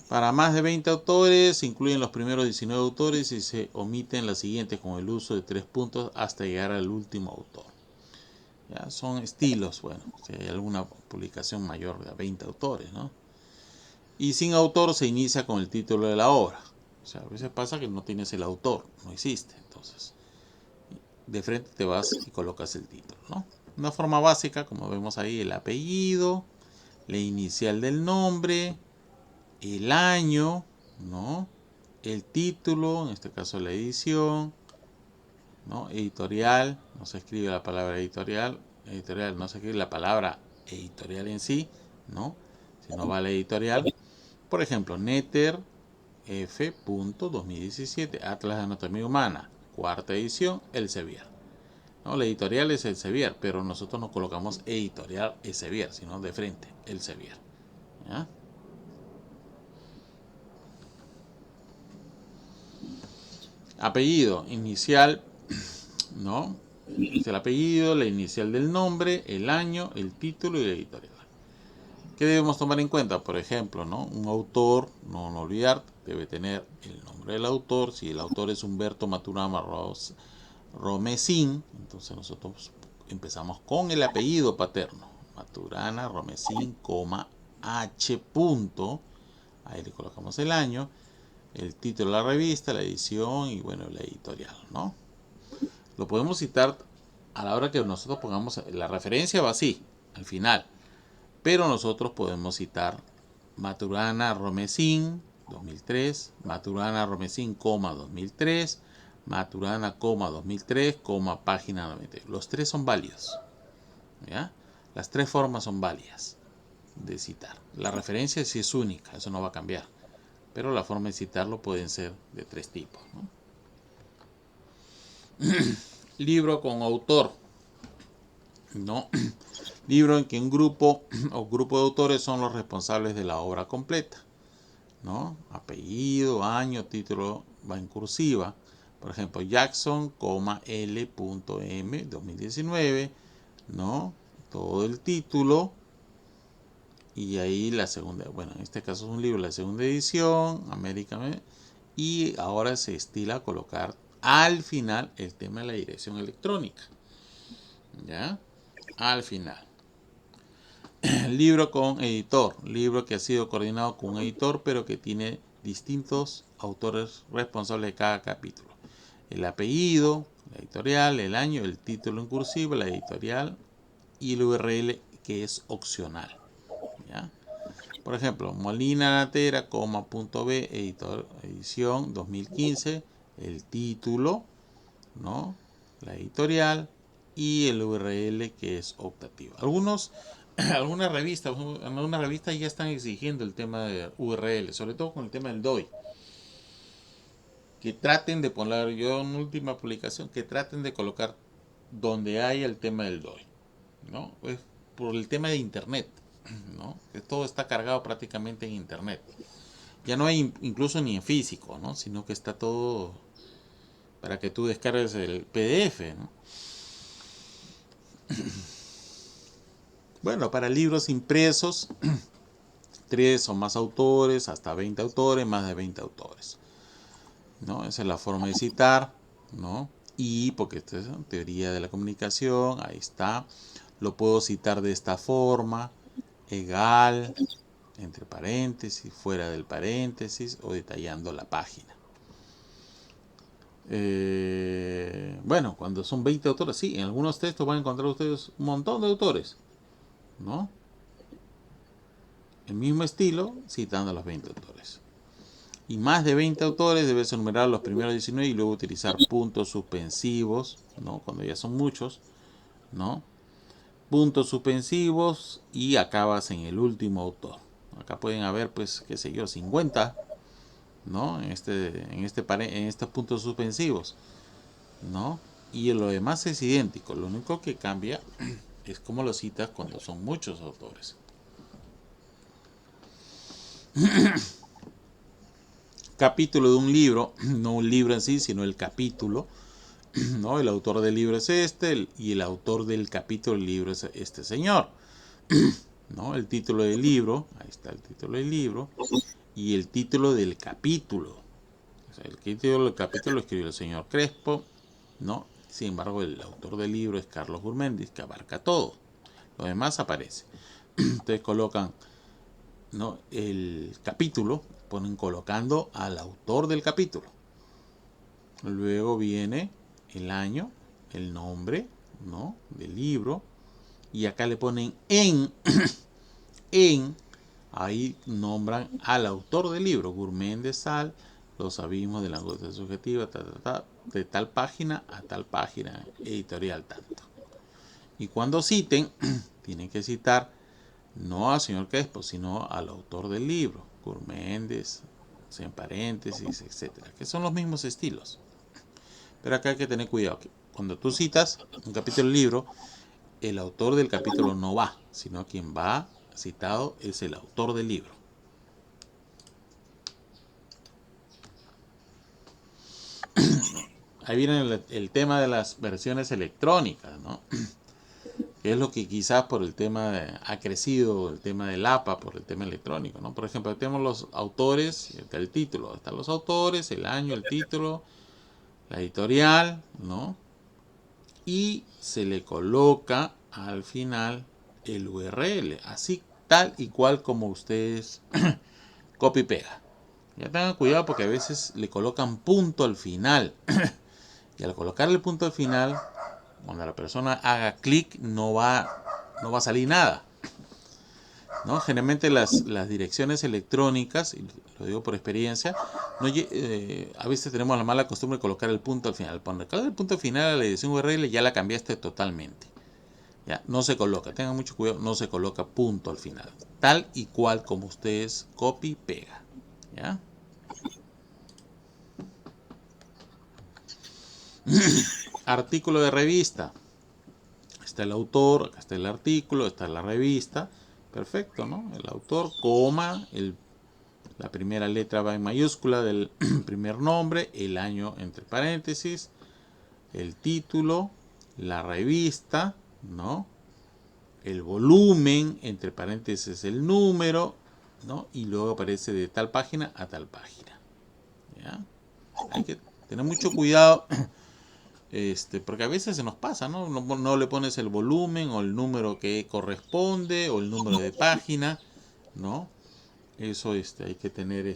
A: Para más de 20 autores, se incluyen los primeros 19 autores y se omiten las siguientes con el uso de 3 puntos hasta llegar al último autor. ¿Ya? Son estilos, bueno, si hay alguna publicación mayor de 20 autores, ¿no? Y sin autor se inicia con el título de la obra. O sea, a veces pasa que no tienes el autor, no existe. Entonces, de frente te vas y colocas el título, ¿no? Una forma básica, como vemos ahí, el apellido, la inicial del nombre, el año, ¿no? El título, en este caso la edición, ¿no? Editorial, no se escribe la palabra editorial, no se escribe la palabra editorial en sí, ¿no? Sino va la editorial. Por ejemplo, Netter F. 2017, Atlas de Anatomía Humana, cuarta edición, Elsevier. ¿No? La editorial es Elsevier, pero nosotros no colocamos editorial Elsevier, sino de frente, Elsevier. ¿Ya? Apellido, inicial, ¿no? Es el apellido, la inicial del nombre, el año, el título y la editorial. ¿Qué debemos tomar en cuenta? Por ejemplo, ¿no? Un autor, no olvidar, debe tener el nombre del autor. Si el autor es Humberto Maturana Romesín, entonces nosotros empezamos con el apellido paterno. Maturana Romesín, H. Ahí le colocamos el año, el título de la revista, la edición y bueno, la editorial, ¿no? Lo podemos citar a la hora que nosotros pongamos, la referencia va así, al final. Pero nosotros podemos citar Maturana Romesín 2003, Maturana Romesín, 2003, Maturana, 2003, página 90. Los tres son válidos. ¿Ya? Las tres formas son válidas de citar. La referencia sí es única, eso no va a cambiar. Pero la forma de citarlo pueden ser de tres tipos, ¿no? Libro con autor, ¿no? Libro en que un grupo o grupo de autores son los responsables de la obra completa, ¿no? Apellido, año, título va en cursiva. Por ejemplo, Jackson, L.M 2019, ¿no? Todo el título. Y ahí la segunda, bueno, en este caso es un libro, la segunda edición, American, y ahora se estila colocar al final el tema de la dirección electrónica. ¿Ya? Al final. Libro con editor, libro que ha sido coordinado con un editor, pero que tiene distintos autores responsables de cada capítulo. El apellido, la editorial, el año, el título en cursiva, la editorial y el URL que es opcional. ¿Ya? Por ejemplo, Molina Natera, .b, edición 2015, el título, ¿no? La editorial y el URL que es optativo. Algunas revistas ya están exigiendo el tema de URL, sobre todo con el tema del DOI. Que traten de poner, yo en última publicación, que traten de colocar donde hay el tema del DOI, ¿no? Pues por el tema de internet, ¿no? Que todo está cargado prácticamente en internet. Ya no hay incluso ni en físico, ¿no? Sino que está todo para que tú descargues el PDF, ¿no? Bueno, para libros impresos, 3 o más autores, hasta 20 autores, más de 20 autores, ¿no? Esa es la forma de citar, ¿no? Y porque esto es teoría de la comunicación, ahí está. Lo puedo citar de esta forma, egal, entre paréntesis, fuera del paréntesis o detallando la página. Bueno, cuando son 20 autores, sí, en algunos textos van a encontrar ustedes un montón de autores, ¿no? El mismo estilo, citando a los 20 autores. Y más de 20 autores debes enumerar los primeros 19 y luego utilizar puntos suspensivos, ¿no? Cuando ya son muchos, ¿no? Puntos suspensivos y acabas en el último autor. Acá pueden haber, pues, qué sé yo, 50, ¿no? En estos puntos suspensivos, ¿no? Y lo demás es idéntico. Lo único que cambia es cómo lo citas cuando son muchos autores. Capítulo de un libro, no un libro en sí, sino el capítulo, ¿no? El autor del libro es este y el autor del capítulo del libro es este señor, ¿no? El título del libro, ahí está el título del libro, y el título del capítulo. O sea, el título del capítulo lo escribió el señor Crespo, ¿no? Sin embargo, el autor del libro es Carlos Gurméndez, que abarca todo. Lo demás aparece. Entonces colocan, ¿no? El capítulo, ponen colocando al autor del capítulo. Luego viene el año, el nombre, ¿no? Del libro. Y acá le ponen en, ahí nombran al autor del libro, Gurméndez Sal, Los abismos de la angustia subjetiva, de tal página a tal página, editorial tanto. Y cuando citen, tienen que citar no al señor Crespo, sino al autor del libro, Gurméndez, en paréntesis, etcétera, que son los mismos estilos. Pero acá hay que tener cuidado, que cuando tú citas un capítulo del libro, el autor del capítulo no va, sino quien va citado es el autor del libro. Ahí viene el tema de las versiones electrónicas, ¿no? Que es lo que quizás por el tema ha crecido, el tema del APA, por el tema electrónico, ¿no? Por ejemplo, tenemos los autores, está el título, están los autores, el año, el título, la editorial, ¿no? Y se le coloca al final el URL, así tal y cual como ustedes copy y pega. Ya tengan cuidado porque a veces le colocan punto al final. Y al colocarle el punto al final, cuando la persona haga clic no va a salir nada, ¿no? Generalmente las direcciones electrónicas, y lo digo por experiencia, No, a veces tenemos la mala costumbre de colocar el punto al final. Cuando colocar el punto final a la dirección URL ya la cambiaste totalmente. Ya, no se coloca, tengan mucho cuidado, no se coloca punto al final. Tal y cual como ustedes copy, pega. ¿Ya? Artículo de revista. Está el autor, acá está el artículo, está la revista. Perfecto, ¿no? El autor, coma, la primera letra va en mayúscula del primer nombre, el año entre paréntesis, el título, la revista, ¿no? El volumen, entre paréntesis el número, ¿no? Y luego aparece de tal página a tal página. ¿Ya? Hay que tener mucho cuidado, porque a veces se nos pasa, ¿no? No le pones el volumen o el número que corresponde o el número de página, ¿no? Eso hay que tener,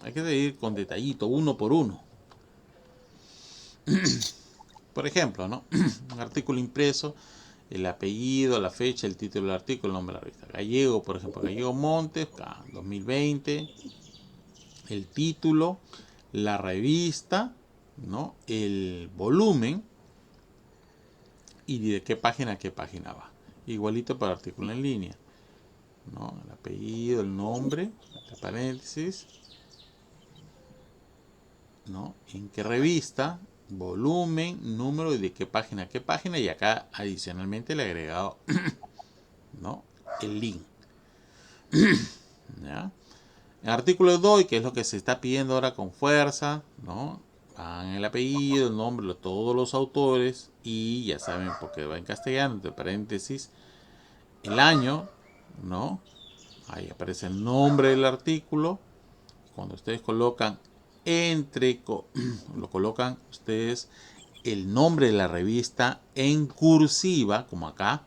A: hay que ir con detallito, uno por uno. Por ejemplo, ¿no? Un artículo impreso, el apellido, la fecha, el título del artículo, el nombre de la revista. Gallego, por ejemplo, Gallego Montes, 2020, el título, la revista, ¿no? El volumen y de qué página a qué página va. Igualito para artículo en línea, ¿no? El apellido, el nombre, entre paréntesis, ¿no? En qué revista, volumen, número y de qué página a qué página, y acá adicionalmente le he agregado ¿no? El link. ¿Ya? El artículo de hoy, que es lo que se está pidiendo ahora con fuerza, ¿no? Van el apellido, el nombre de todos los autores y ya saben porque va en castellano, entre paréntesis, el año, ¿no? Ahí aparece el nombre del artículo. Cuando ustedes colocan lo colocan ustedes el nombre de la revista en cursiva, como acá.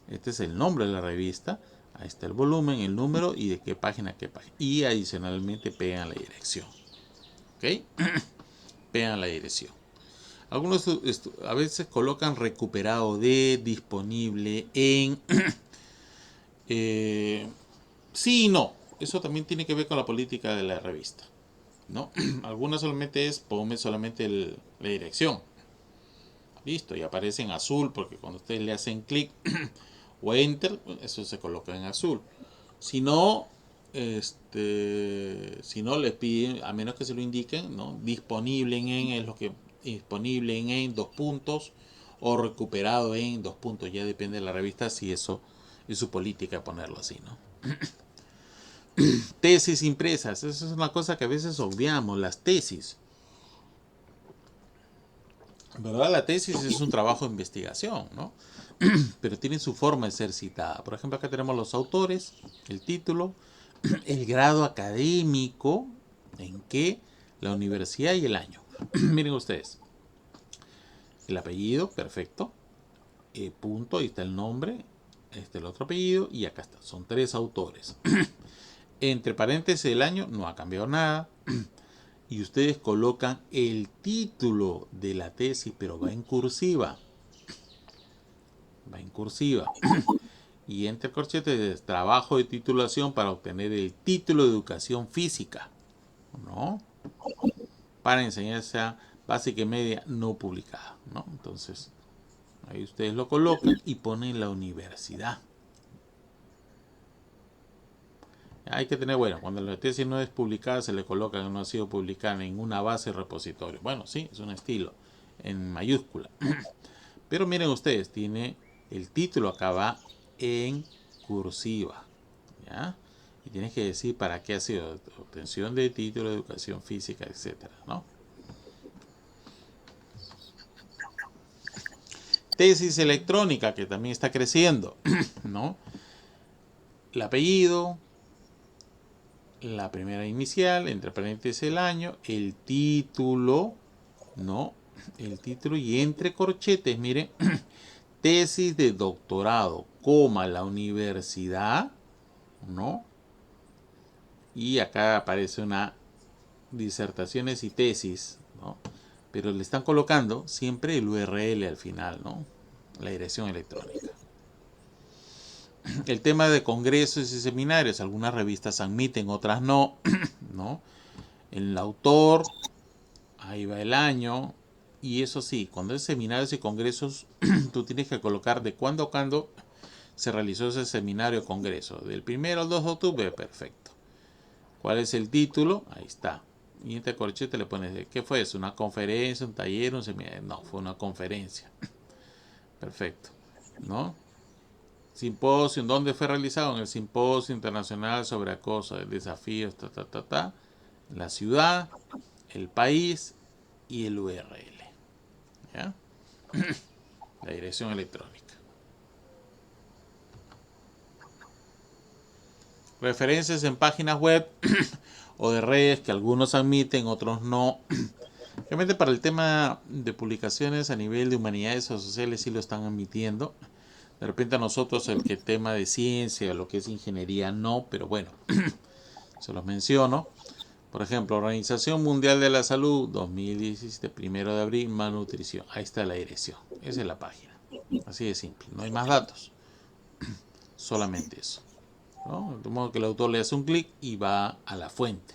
A: Este es el nombre de la revista. Ahí está el volumen, el número y de qué página a qué página. Y adicionalmente pegan la dirección. ¿Ok? Pegan la dirección. Algunos a veces colocan recuperado de, disponible en. Sí y no. Eso también tiene que ver con la política de la revista, ¿no? Algunas solamente ponme solamente la dirección. Listo, y aparece en azul porque cuando ustedes le hacen clic o enter, eso se coloca en azul. Si no, si no les piden, a menos que se lo indiquen, ¿no? Disponible en es lo que disponible en dos puntos o recuperado en dos puntos. Ya depende de la revista si eso es su política ponerlo así, ¿no? Tesis impresas, eso es una cosa que a veces obviamos, las tesis. ¿Verdad? La tesis es un trabajo de investigación, ¿no? Pero tiene su forma de ser citada. Por ejemplo, acá tenemos los autores, el título, el grado académico, en qué, la universidad y el año. Miren ustedes. El apellido, perfecto. Punto, ahí está el nombre, el otro apellido y acá está. Son 3 autores. Entre paréntesis el año no ha cambiado nada. Y ustedes colocan el título de la tesis, pero va en cursiva. Va en cursiva. Y entre corchetes, trabajo de titulación para obtener el título de educación física, ¿no? Para enseñanza básica y media no publicada, ¿no? Entonces, ahí ustedes lo colocan y ponen la universidad. Hay que tener, bueno, cuando la tesis no es publicada se le coloca que no ha sido publicada en una base de repositorio. Bueno, sí, es un estilo, en mayúscula. Pero miren ustedes, tiene el título acá va en cursiva, ¿ya? Y tienes que decir para qué ha sido, obtención de título de educación física, etcétera, ¿no? Tesis electrónica, que también está creciendo, ¿no? El apellido, la primera inicial, entre paréntesis el año, el título, ¿no? El título y entre corchetes, miren, tesis de doctorado, coma, la universidad, ¿no? Y acá aparece una disertaciones y tesis, ¿no? Pero le están colocando siempre el URL al final, ¿no? La dirección electrónica. El tema de congresos y seminarios, algunas revistas admiten, otras no, ¿no? el autor, ahí va el año, y eso sí, cuando es seminarios y congresos, tú tienes que colocar de cuándo a cuándo se realizó ese seminario o congreso. Del 1 al 2 de octubre, perfecto. ¿Cuál es el título? Ahí está. Y en este corchete le pones, ¿qué fue eso? ¿Una conferencia, un taller, un seminario? No, fue una conferencia. Perfecto. ¿No? Simposio, ¿dónde fue realizado? En el Simposio Internacional sobre Acoso, Desafíos, la ciudad, el país y el URL. ¿Ya? La dirección electrónica. Referencias en páginas web o de redes que algunos admiten, otros no. Realmente para el tema de publicaciones a nivel de humanidades o sociales sí lo están admitiendo. De repente a nosotros el tema de ciencia, lo que es ingeniería, no, pero bueno, se los menciono. Por ejemplo, Organización Mundial de la Salud, 2017, 1 de abril, malnutrición. Ahí está la dirección. Esa es la página. Así de simple. No hay más datos. Solamente eso, ¿no? De modo que el autor le hace un clic y va a la fuente.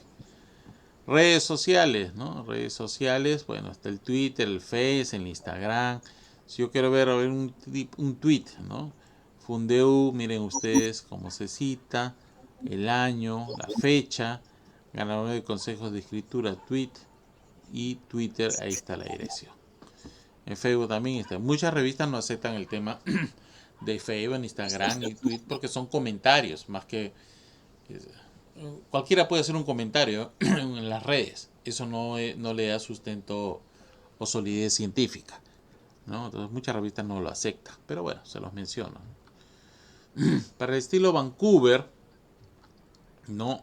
A: Redes sociales, ¿no? Redes sociales, bueno, está el Twitter, el Face, el Instagram. Si yo quiero ver un tweet, ¿no? Fundeu, miren ustedes cómo se cita, el año, la fecha, ganador de consejos de escritura, tweet y Twitter, ahí está la dirección. En Facebook también está. Muchas revistas no aceptan el tema de Facebook, Instagram y Twitter porque son comentarios, más que cualquiera puede hacer un comentario en las redes. Eso no le da sustento o solidez científica, ¿no? Entonces muchas revistas no lo aceptan. Pero bueno, se los menciono. Para el estilo Vancouver, ¿no?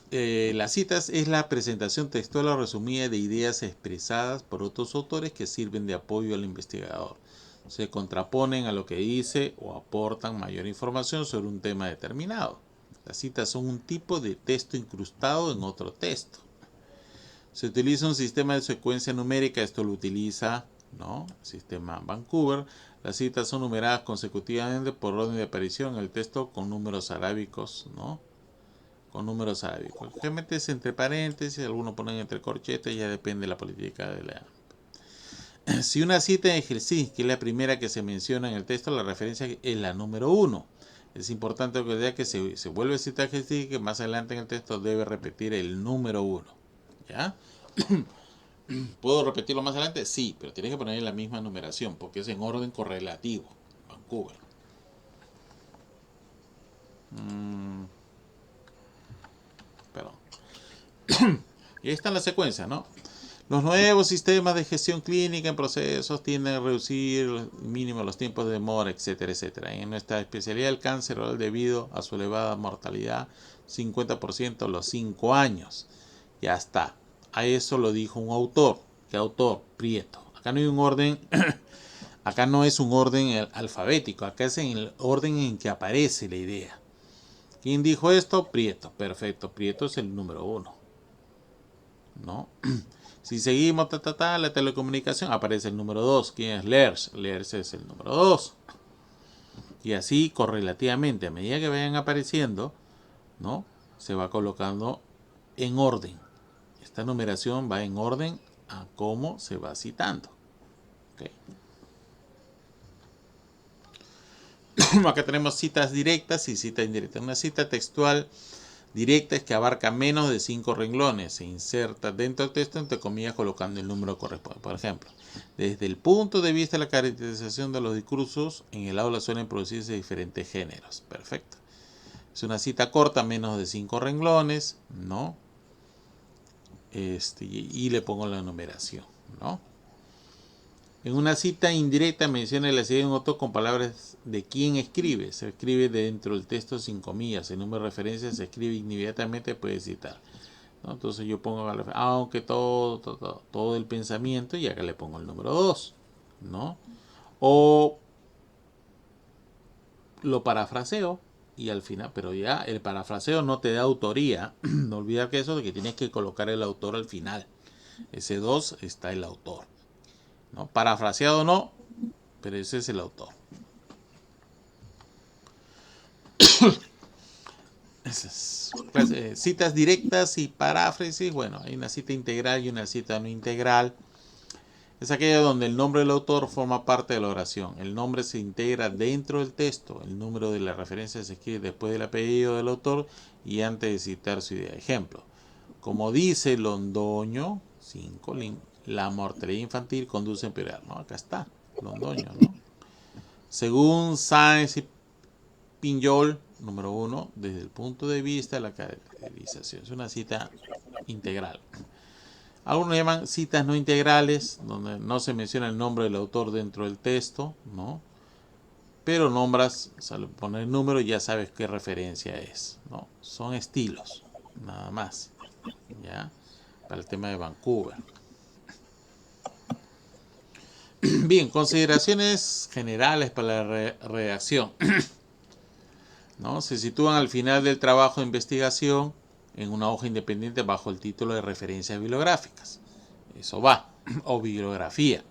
A: Las citas es la presentación textual o resumida de ideas expresadas por otros autores que sirven de apoyo al investigador. Se contraponen a lo que dice o aportan mayor información sobre un tema determinado. Las citas son un tipo de texto incrustado en otro texto. Se utiliza un sistema de secuencia numérica, esto lo utiliza, ¿no? El sistema Vancouver. Las citas son numeradas consecutivamente por orden de aparición en el texto con números arábicos, ¿no? Con números arábicos. Realmente es entre paréntesis, algunos ponen entre corchetes, ya depende de la política de la... Si una cita en ejercicio, que es la primera que se menciona en el texto, la referencia es la número 1. Es importante que se vuelve a citar ejercicio, que más adelante en el texto debe repetir el número 1. ¿Ya? ¿Puedo repetirlo más adelante? Sí, pero tienes que poner la misma numeración, porque es en orden correlativo. Vancouver. Perdón. Y ahí está la secuencia, ¿no? Los nuevos sistemas de gestión clínica en procesos tienden a reducir mínimo los tiempos de demora, etcétera, etcétera. En nuestra especialidad el cáncer oral debido a su elevada mortalidad, 50% a los 5 años. Ya está. A eso lo dijo un autor. ¿Qué autor? Prieto. Acá no hay un orden, acá no es un orden alfabético, acá es en el orden en que aparece la idea. ¿Quién dijo esto? Prieto. Perfecto. Prieto es el número 1. ¿No? Si seguimos la telecomunicación, aparece el número 2. ¿Quién es Lerch? Lerch es el número 2. Y así correlativamente, a medida que vayan apareciendo, ¿no? Se va colocando en orden. Esta numeración va en orden a cómo se va citando. ¿Okay? Acá tenemos citas directas y citas indirectas. Una cita textual directa es que abarca menos de 5 renglones. Se inserta dentro del texto, entre comillas, colocando el número correspondiente. Por ejemplo, desde el punto de vista de la caracterización de los discursos, en el aula suelen producirse diferentes géneros. Perfecto. Es una cita corta, menos de 5 renglones, ¿no? Y le pongo la numeración, ¿no? En una cita indirecta menciona la idea de un autor con palabras de quién escribe. Se escribe dentro del texto sin comillas. El número de referencias se escribe inmediatamente, puede citar, ¿no? Entonces yo pongo, aunque todo el pensamiento, y acá le pongo el número 2, ¿no? O lo parafraseo y al final, pero ya el parafraseo no te da autoría. No olvidar que eso de que tienes que colocar el autor al final. Ese 2 está el autor, ¿no? Parafraseado no, pero ese es el autor. citas directas y paráfrasis. Bueno, hay una cita integral y una cita no integral. Es aquella donde el nombre del autor forma parte de la oración. El nombre se integra dentro del texto. El número de la referencia se escribe después del apellido del autor y antes de citar su idea. Ejemplo, como dice Londoño, 5, la mortalidad infantil conduce a empeorar. ¿No? Acá está, Londoño, ¿no? Según Sáenz y Pinyol, número 1, desde el punto de vista de la caracterización. Es una cita integral. Algunos llaman citas no integrales, donde no se menciona el nombre del autor dentro del texto, ¿no? Pero nombras, al poner el número ya sabes qué referencia es, ¿no? Son estilos, nada más, ¿ya? Para el tema de Vancouver. Bien, consideraciones generales para la redacción. ¿No? Se sitúan al final del trabajo de investigación en una hoja independiente bajo el título de referencias bibliográficas. Eso va, o bibliografía.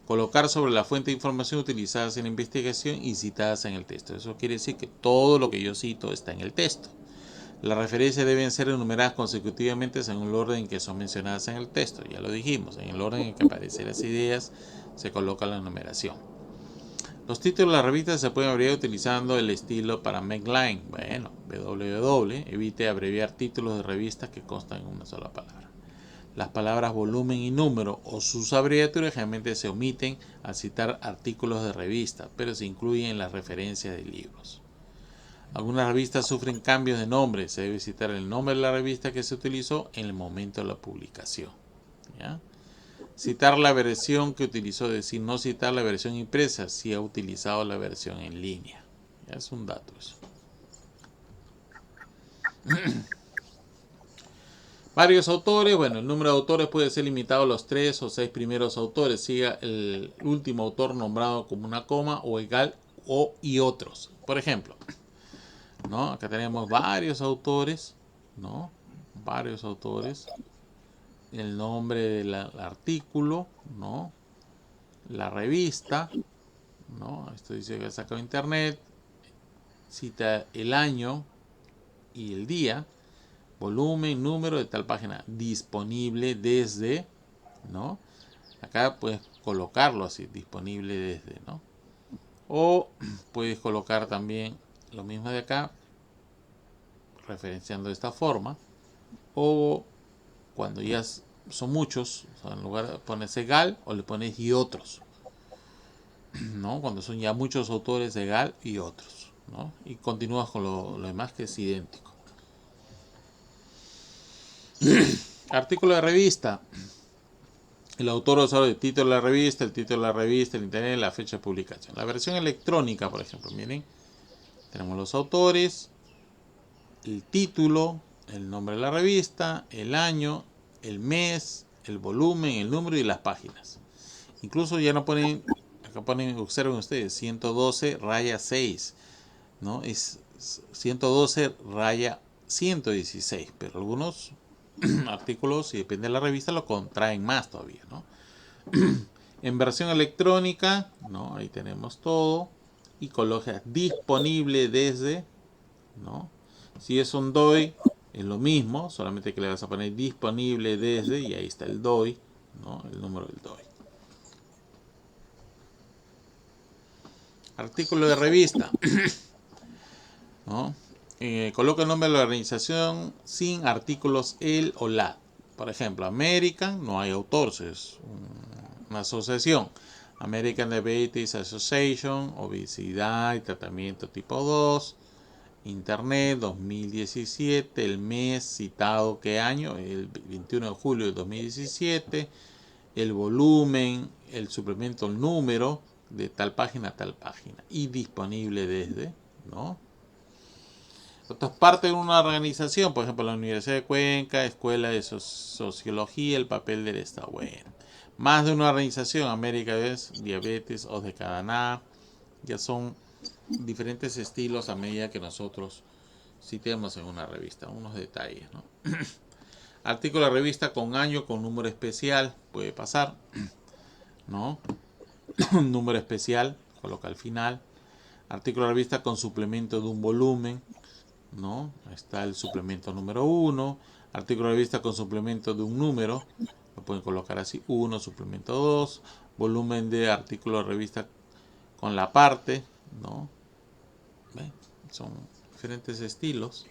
A: Colocar sobre la fuente de información utilizadas en la investigación y citadas en el texto. Eso quiere decir que todo lo que yo cito está en el texto. Las referencias deben ser enumeradas consecutivamente según el orden en que son mencionadas en el texto. Ya lo dijimos, en el orden en que aparecen las ideas se coloca la numeración. Los títulos de las revistas se pueden abreviar utilizando el estilo para Make-Line. Bueno, www. Evite abreviar títulos de revistas que constan en una sola palabra. Las palabras volumen y número o sus abreviaturas generalmente se omiten al citar artículos de revista, pero se incluyen en las referencias de libros. Algunas revistas sufren cambios de nombre. Se debe citar el nombre de la revista que se utilizó en el momento de la publicación. ¿Ya? Citar la versión que utilizó, es decir, no citar la versión impresa si ha utilizado la versión en línea. Ya es un dato eso. Varios autores, bueno, el número de autores puede ser limitado a los 3 o 6 primeros autores, siga el último autor nombrado como una coma o egal o y otros. Por ejemplo, ¿no? Acá tenemos varios autores, ¿no? Varios autores, el nombre del artículo, ¿no? La revista, ¿no? Esto dice que ha sacado internet, cita el año y el día, volumen, número de tal página, disponible desde, ¿no? Acá puedes colocarlo así, disponible desde, ¿no? O puedes colocar también lo mismo de acá, referenciando de esta forma, o cuando ya son muchos, o sea, en lugar de pones egal o le pones y otros, ¿no? Cuando son ya muchos autores egal y otros, ¿no? Y continúas con lo demás que es idéntico. Artículo de revista. El autor o solo el título de la revista, el título de la revista, el internet, la fecha de publicación. La versión electrónica, por ejemplo, miren, tenemos los autores, el título, el nombre de la revista, el año, el mes, el volumen, el número y las páginas. Incluso ya no ponen, acá ponen, observen ustedes, 112 raya 6, ¿no? Es 112 raya 116, pero algunos artículos, si depende de la revista, lo contraen más todavía, ¿no? En versión electrónica, ¿no? Ahí tenemos todo y coloca disponible desde, ¿no? Si es un DOI, es lo mismo, solamente que le vas a poner disponible desde y ahí está el DOI, ¿no? El número del DOI. Artículo de revista, ¿no? Coloca el nombre de la organización sin artículos el o la. Por ejemplo, American, no hay autor, es una asociación. American Diabetes Association, obesidad y tratamiento tipo 2. Internet 2017, el mes citado, ¿qué año? El 21 de julio del 2017. El volumen, el suplemento, el número de tal página a tal página. Y disponible desde, ¿no? Esto es parte de una organización, por ejemplo, la Universidad de Cuenca, Escuela de Sociología, el papel del Estado. Bueno, más de una organización, América Diabetes o de Cadaná, ya son diferentes estilos a medida que nosotros citemos en una revista, unos detalles, ¿no? Artículo de revista con año, con número especial, puede pasar, ¿no? Un número especial, coloca al final. Artículo de revista con suplemento de un volumen, ¿no? Está el suplemento número 1, artículo de revista con suplemento de un número, lo pueden colocar así, 1, suplemento 2, volumen de artículo de revista con la parte, ¿no? ¿Ve? Son diferentes estilos.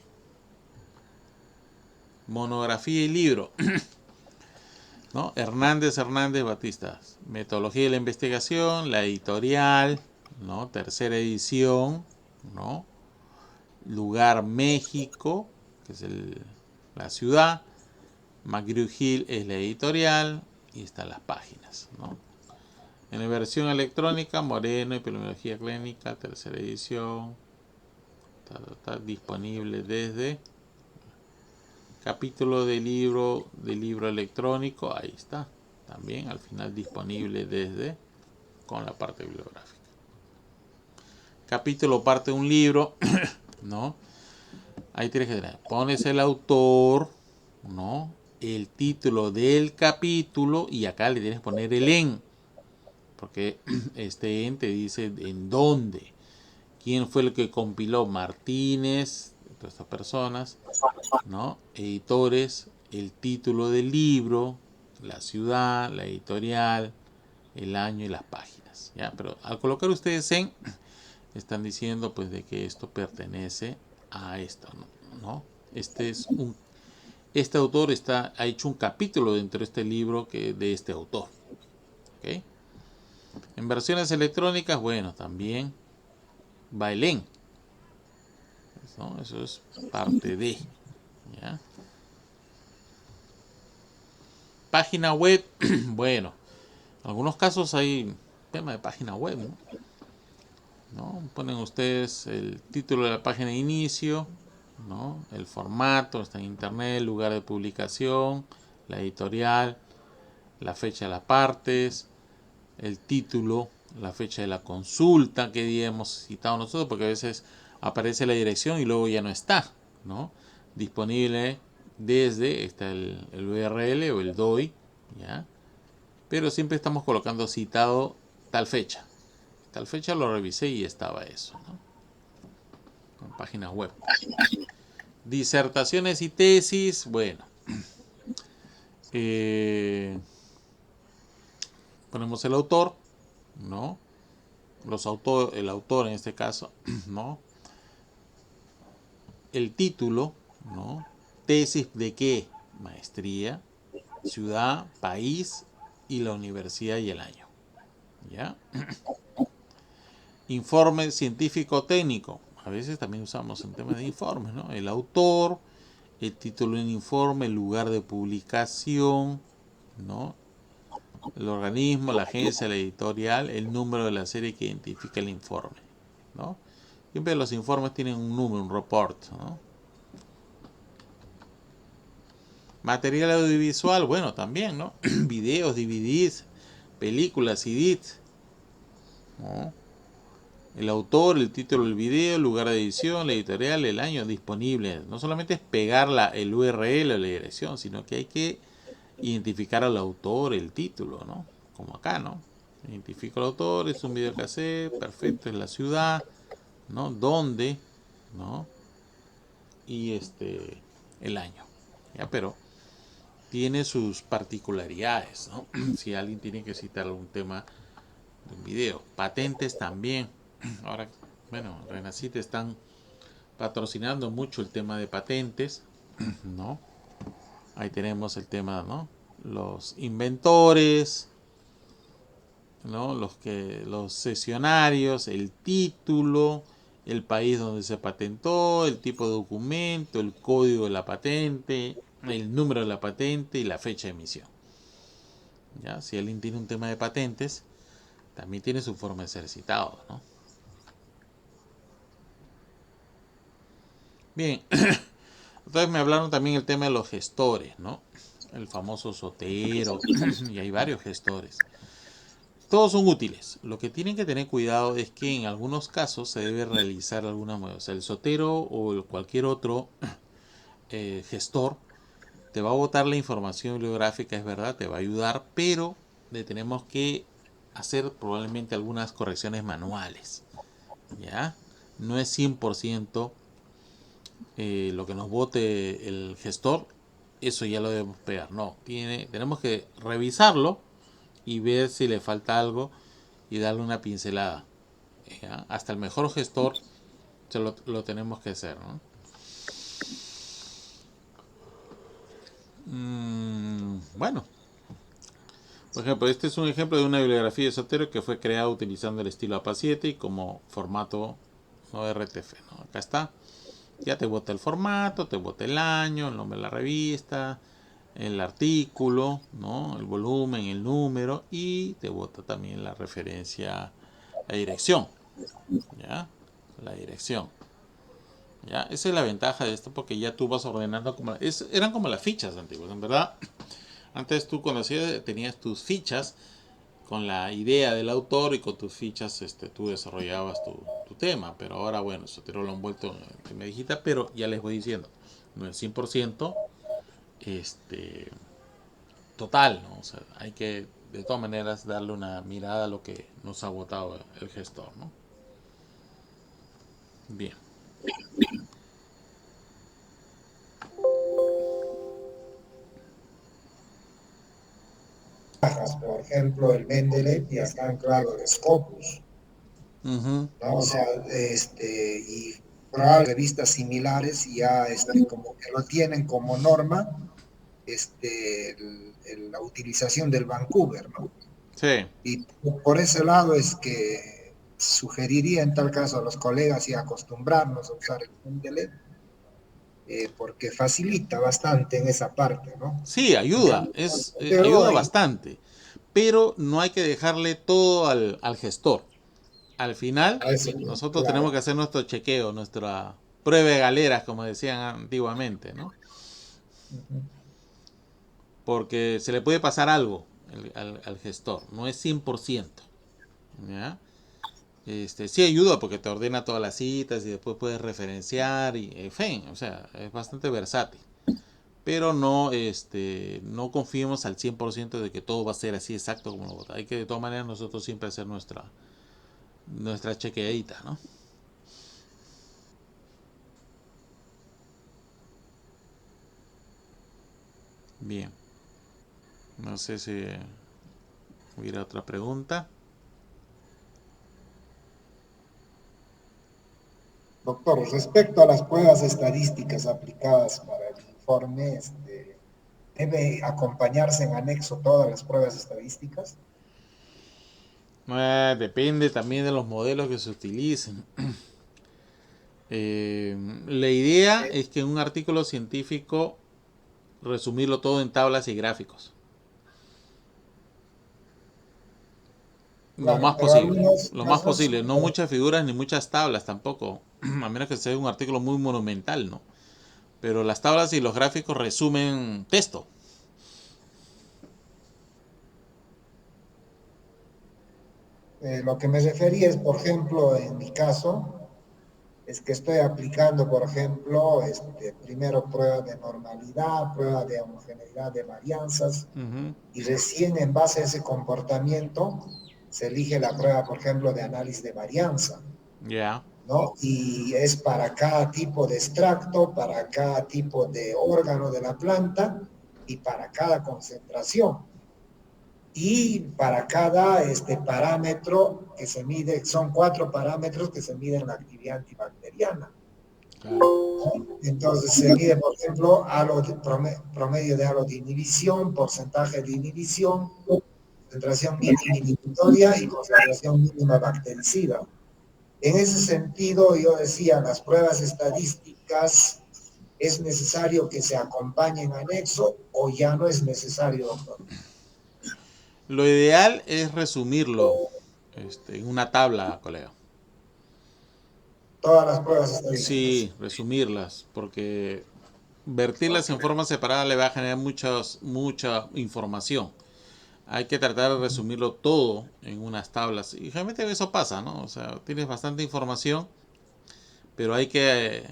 A: Monografía y libro, ¿no? Hernández Batista, metodología de la investigación, la editorial, ¿no? Tercera edición, ¿no? Lugar México, que es la ciudad. McGraw-Hill es la editorial y están las páginas, ¿no? En la versión electrónica, Moreno, epidemiología clínica, tercera edición, está disponible desde capítulo de libro electrónico, ahí está, también al final disponible desde con la parte bibliográfica. Capítulo parte de un libro, ¿no? Ahí tienes que tener, pones el autor, ¿no? El título del capítulo y acá le tienes que poner el en, porque este en te dice en dónde, quién fue el que compiló, Martínez, todas estas personas, ¿no? Editores, el título del libro, la ciudad, la editorial, el año y las páginas, ¿ya? Pero al colocar ustedes en, están diciendo pues de que esto pertenece a esto, ¿no? Este autor ha hecho un capítulo dentro de este libro de este autor, ¿ok? En versiones electrónicas, bueno, también va el en, ¿no? Eso es parte de, ¿ya? Página web, bueno, en algunos casos hay tema de página web, ¿no? Ponen ustedes el título de la página de inicio, ¿no? El formato, está en internet, el lugar de publicación, la editorial, la fecha de las partes, el título, la fecha de la consulta, que día hemos citado nosotros, porque a veces aparece la dirección y luego ya no está, ¿no? Disponible desde, está el URL o el DOI, ¿ya? Pero siempre estamos colocando citado tal fecha. Tal fecha lo revisé y estaba eso, ¿no? En páginas web. Disertaciones y tesis, bueno. Ponemos el autor, ¿no? El autor en este caso, ¿no? El título, ¿no? Tesis de qué? Maestría, ciudad, país y la universidad y el año, ¿ya? Informe científico técnico. A veces también usamos en temas de informes, ¿no? El autor, el título del informe, el lugar de publicación, ¿no? El organismo, la agencia, la editorial, el número de la serie que identifica el informe, ¿no? Siempre los informes tienen un número, un report, ¿no? Material audiovisual, bueno, también, ¿no? Videos, DVDs, películas, CDs, ¿no? El autor, el título del video, el lugar de edición, la editorial, el año disponible. No solamente es pegar el URL o la dirección, sino que hay que identificar al autor, el título, ¿no? Como acá, ¿no? Identifico al autor, es un videocassette, perfecto, es la ciudad, ¿no? ¿Dónde? ¿No? Y el año, ¿ya? Pero tiene sus particularidades, ¿no? Si alguien tiene que citar algún tema de un video. Patentes también. Ahora, bueno, Renacite están patrocinando mucho el tema de patentes, ¿no? Ahí tenemos el tema, ¿no? Los inventores, ¿no? Los cesionarios, el título, el país donde se patentó, el tipo de documento, el código de la patente, el número de la patente y la fecha de emisión. ¿Ya? Si alguien tiene un tema de patentes, también tiene su forma de ser citado, ¿no? Bien, entonces me hablaron también el tema de los gestores, ¿no? El famoso Sotero, y hay varios gestores. Todos son útiles. Lo que tienen que tener cuidado es que en algunos casos se debe realizar alguna mueva. O sea, el Sotero o cualquier otro gestor te va a botar la información bibliográfica, es verdad, te va a ayudar, pero le tenemos que hacer probablemente algunas correcciones manuales, ¿ya? No es 100% lo que nos vote el gestor, eso ya lo debemos pegar. No, tenemos que revisarlo y ver si le falta algo y darle una pincelada. ¿Ya? Hasta el mejor gestor lo tenemos que hacer, ¿no? Bueno, por ejemplo, este es un ejemplo de una bibliografía de Zotero que fue creada utilizando el estilo APA7 y como formato no RTF, ¿no? Acá está. Ya te bota el formato, te bota el año, el nombre de la revista, el artículo, ¿no? El volumen, el número y te bota también la referencia, la dirección, ¿ya? La dirección. ¿Ya? Esa es la ventaja de esto porque ya tú vas ordenando eran como las fichas antiguas, en verdad. Antes tú conocías, tenías tus fichas con la idea del autor y con tus fichas tú desarrollabas tu tema, pero ahora bueno, eso te lo han vuelto en tema digital, pero ya les voy diciendo, no es 100% total, ¿no? O sea, hay que de todas maneras darle una mirada a lo que nos ha votado el gestor, ¿no? Bien.
C: Por ejemplo, el Mendeley ya está anclado en Scopus,
A: Uh-huh.
C: ¿no? O sea, y probablemente revistas similares ya como que lo tienen como norma la utilización del Vancouver, ¿no?
A: Sí.
C: Y por ese lado es que sugeriría en tal caso a los colegas y acostumbrarnos a usar el Mendeley, porque facilita bastante en esa parte, ¿no?
A: Sí,
C: En
A: ayuda,
C: cambio,
A: ayuda
C: pero
A: bastante, pero no hay que dejarle todo al gestor. Al final,
C: a eso,
A: nosotros tenemos
C: claro.
A: que hacer nuestro chequeo, nuestra prueba de galeras, como decían antiguamente, ¿no? Porque se le puede pasar algo al gestor, no es 100%, ¿ya? Sí ayuda porque te ordena todas las citas y después puedes referenciar y, en fin, o sea, es bastante versátil. Pero no confiemos al 100% de que todo va a ser así exacto como lo vota. Hay que de todas maneras nosotros siempre hacer nuestra chequeadita, ¿no? Bien, no sé si hubiera otra pregunta.
C: Doctor, respecto a las pruebas estadísticas aplicadas para el informe, ¿debe acompañarse en anexo todas las pruebas estadísticas?
A: Depende también de los modelos que se utilicen. La idea es que en un artículo científico resumirlo todo en tablas y gráficos. Lo
C: Claro,
A: más
C: pero
A: posible.
C: algunos
A: Lo más
C: casos,
A: posible. No muchas figuras ni muchas tablas tampoco. A menos que sea un artículo muy monumental, ¿no? Pero las tablas y los gráficos resumen texto.
C: lo que me refería es, por ejemplo, en mi caso, es que estoy aplicando, por ejemplo, primero prueba de normalidad, prueba de homogeneidad de varianzas,
A: Uh-huh.
C: y recién en base a ese comportamiento se elige la prueba, por ejemplo, de análisis de varianza,
A: Ya. Yeah.
C: ¿no? Y es para cada tipo de extracto, para cada tipo de órgano de la planta y para cada concentración. Y para cada parámetro que se mide, son 4 parámetros que se miden la actividad antibacteriana.
A: Claro.
C: Entonces se mide, por ejemplo, promedio de halo de inhibición, porcentaje de inhibición, concentración mínima inhibitoria y concentración mínima bactericida. En ese sentido, yo decía, las pruebas estadísticas, ¿es necesario que se acompañen anexo o ya no es necesario, doctor?
A: Lo ideal es resumirlo en una tabla, colega.
C: Todas las pruebas estadísticas.
A: Sí, resumirlas, porque vertirlas en forma separada le va a generar mucha información. Hay que tratar de resumirlo todo en unas tablas. Y realmente eso pasa, ¿no? O sea, tienes bastante información, pero hay que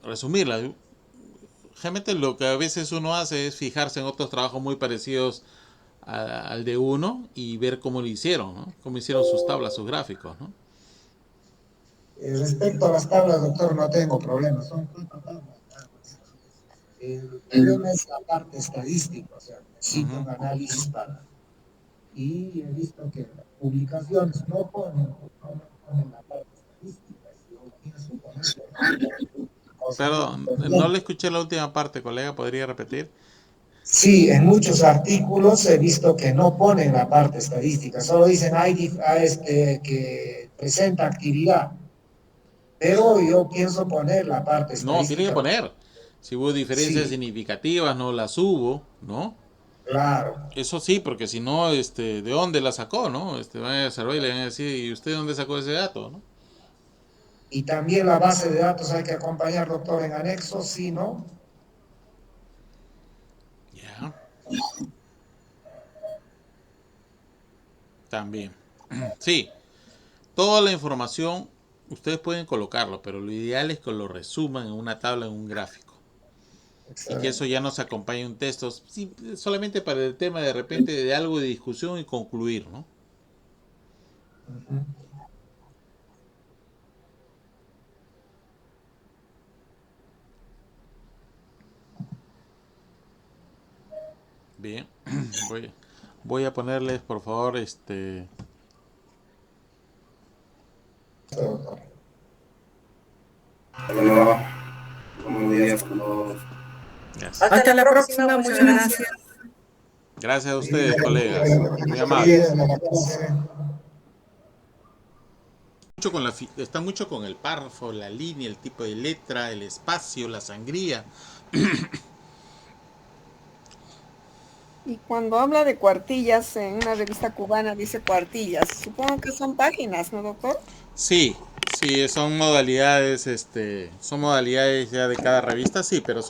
A: resumirla. Realmente lo que a veces uno hace es fijarse en otros trabajos muy parecidos al de uno y ver cómo lo hicieron, ¿no? Cómo hicieron sus tablas, sus gráficos, ¿no?
C: Respecto a las tablas, doctor, no tengo problemas. Son 4 tablas. Nada más. El problema es la parte estadística, o sea, necesito un análisis para. Y he visto que las publicaciones no ponen la parte estadística. Y yo pienso ponerlo,
A: Perdón, no le escuché la última parte, colega, ¿podría repetir?
C: Sí, en muchos artículos he visto que no ponen la parte estadística, solo dicen que presenta actividad, pero yo pienso poner la parte
A: No, tiene que
C: estadística.
A: poner. Si hubo diferencias
C: Sí,
A: significativas, no las hubo, ¿no?
C: claro.
A: Eso sí, porque si no, ¿de dónde la sacó, no? Van a observar y le van a decir, ¿y usted dónde sacó ese dato, no?
C: Y también la base de datos hay que acompañar, doctor, en anexo, sí, ¿no?
A: Ya, también. Sí, toda la información ustedes pueden colocarlo, pero lo ideal es que lo resuman en una tabla, en un gráfico. Y que eso
C: Excelente.
A: ya nos acompañe un texto, sí, solamente para el tema de repente de algo de discusión y concluir, ¿no?
C: Ujú.
A: Bien, voy a ponerles, por favor,
C: Doctor.
D: Hola, buenos días a todos.
A: Gracias.
B: Hasta la próxima, muchas gracias.
A: Gracias a
C: Sí,
A: ustedes, colegas, muy amables. Está mucho con el párrafo, la línea, el tipo de letra, el espacio, la sangría.
E: Y cuando habla de cuartillas en una revista cubana dice cuartillas, supongo que son páginas, ¿no, doctor?
A: Sí, sí, son modalidades ya de cada revista, sí, pero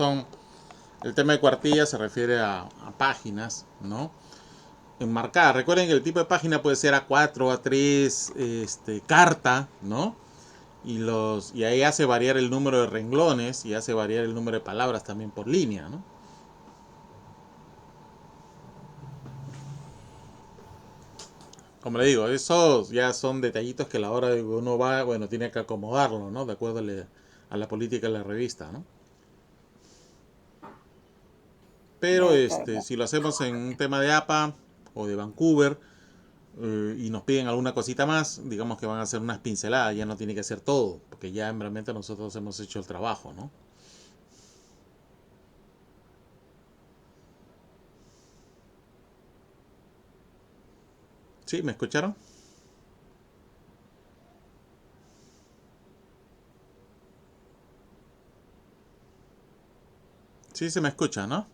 A: el tema de cuartilla se refiere a páginas, ¿no? Enmarcadas. Recuerden que el tipo de página puede ser A4, A3, carta, ¿no? Y ahí hace variar el número de renglones y hace variar el número de palabras también por línea, ¿no? Como le digo, esos ya son detallitos que a la hora de que uno va, bueno, tiene que acomodarlo, ¿no? De acuerdo a la política de la revista, ¿no? Pero
E: Ya, claro, claro.
A: si lo hacemos en un tema de APA o de Vancouver y nos piden alguna cosita más, digamos que van a hacer unas pinceladas, ya no tiene que hacer todo, porque ya realmente nosotros hemos hecho el trabajo, ¿no? ¿Sí? ¿Me escucharon? Sí, se me escucha, ¿no?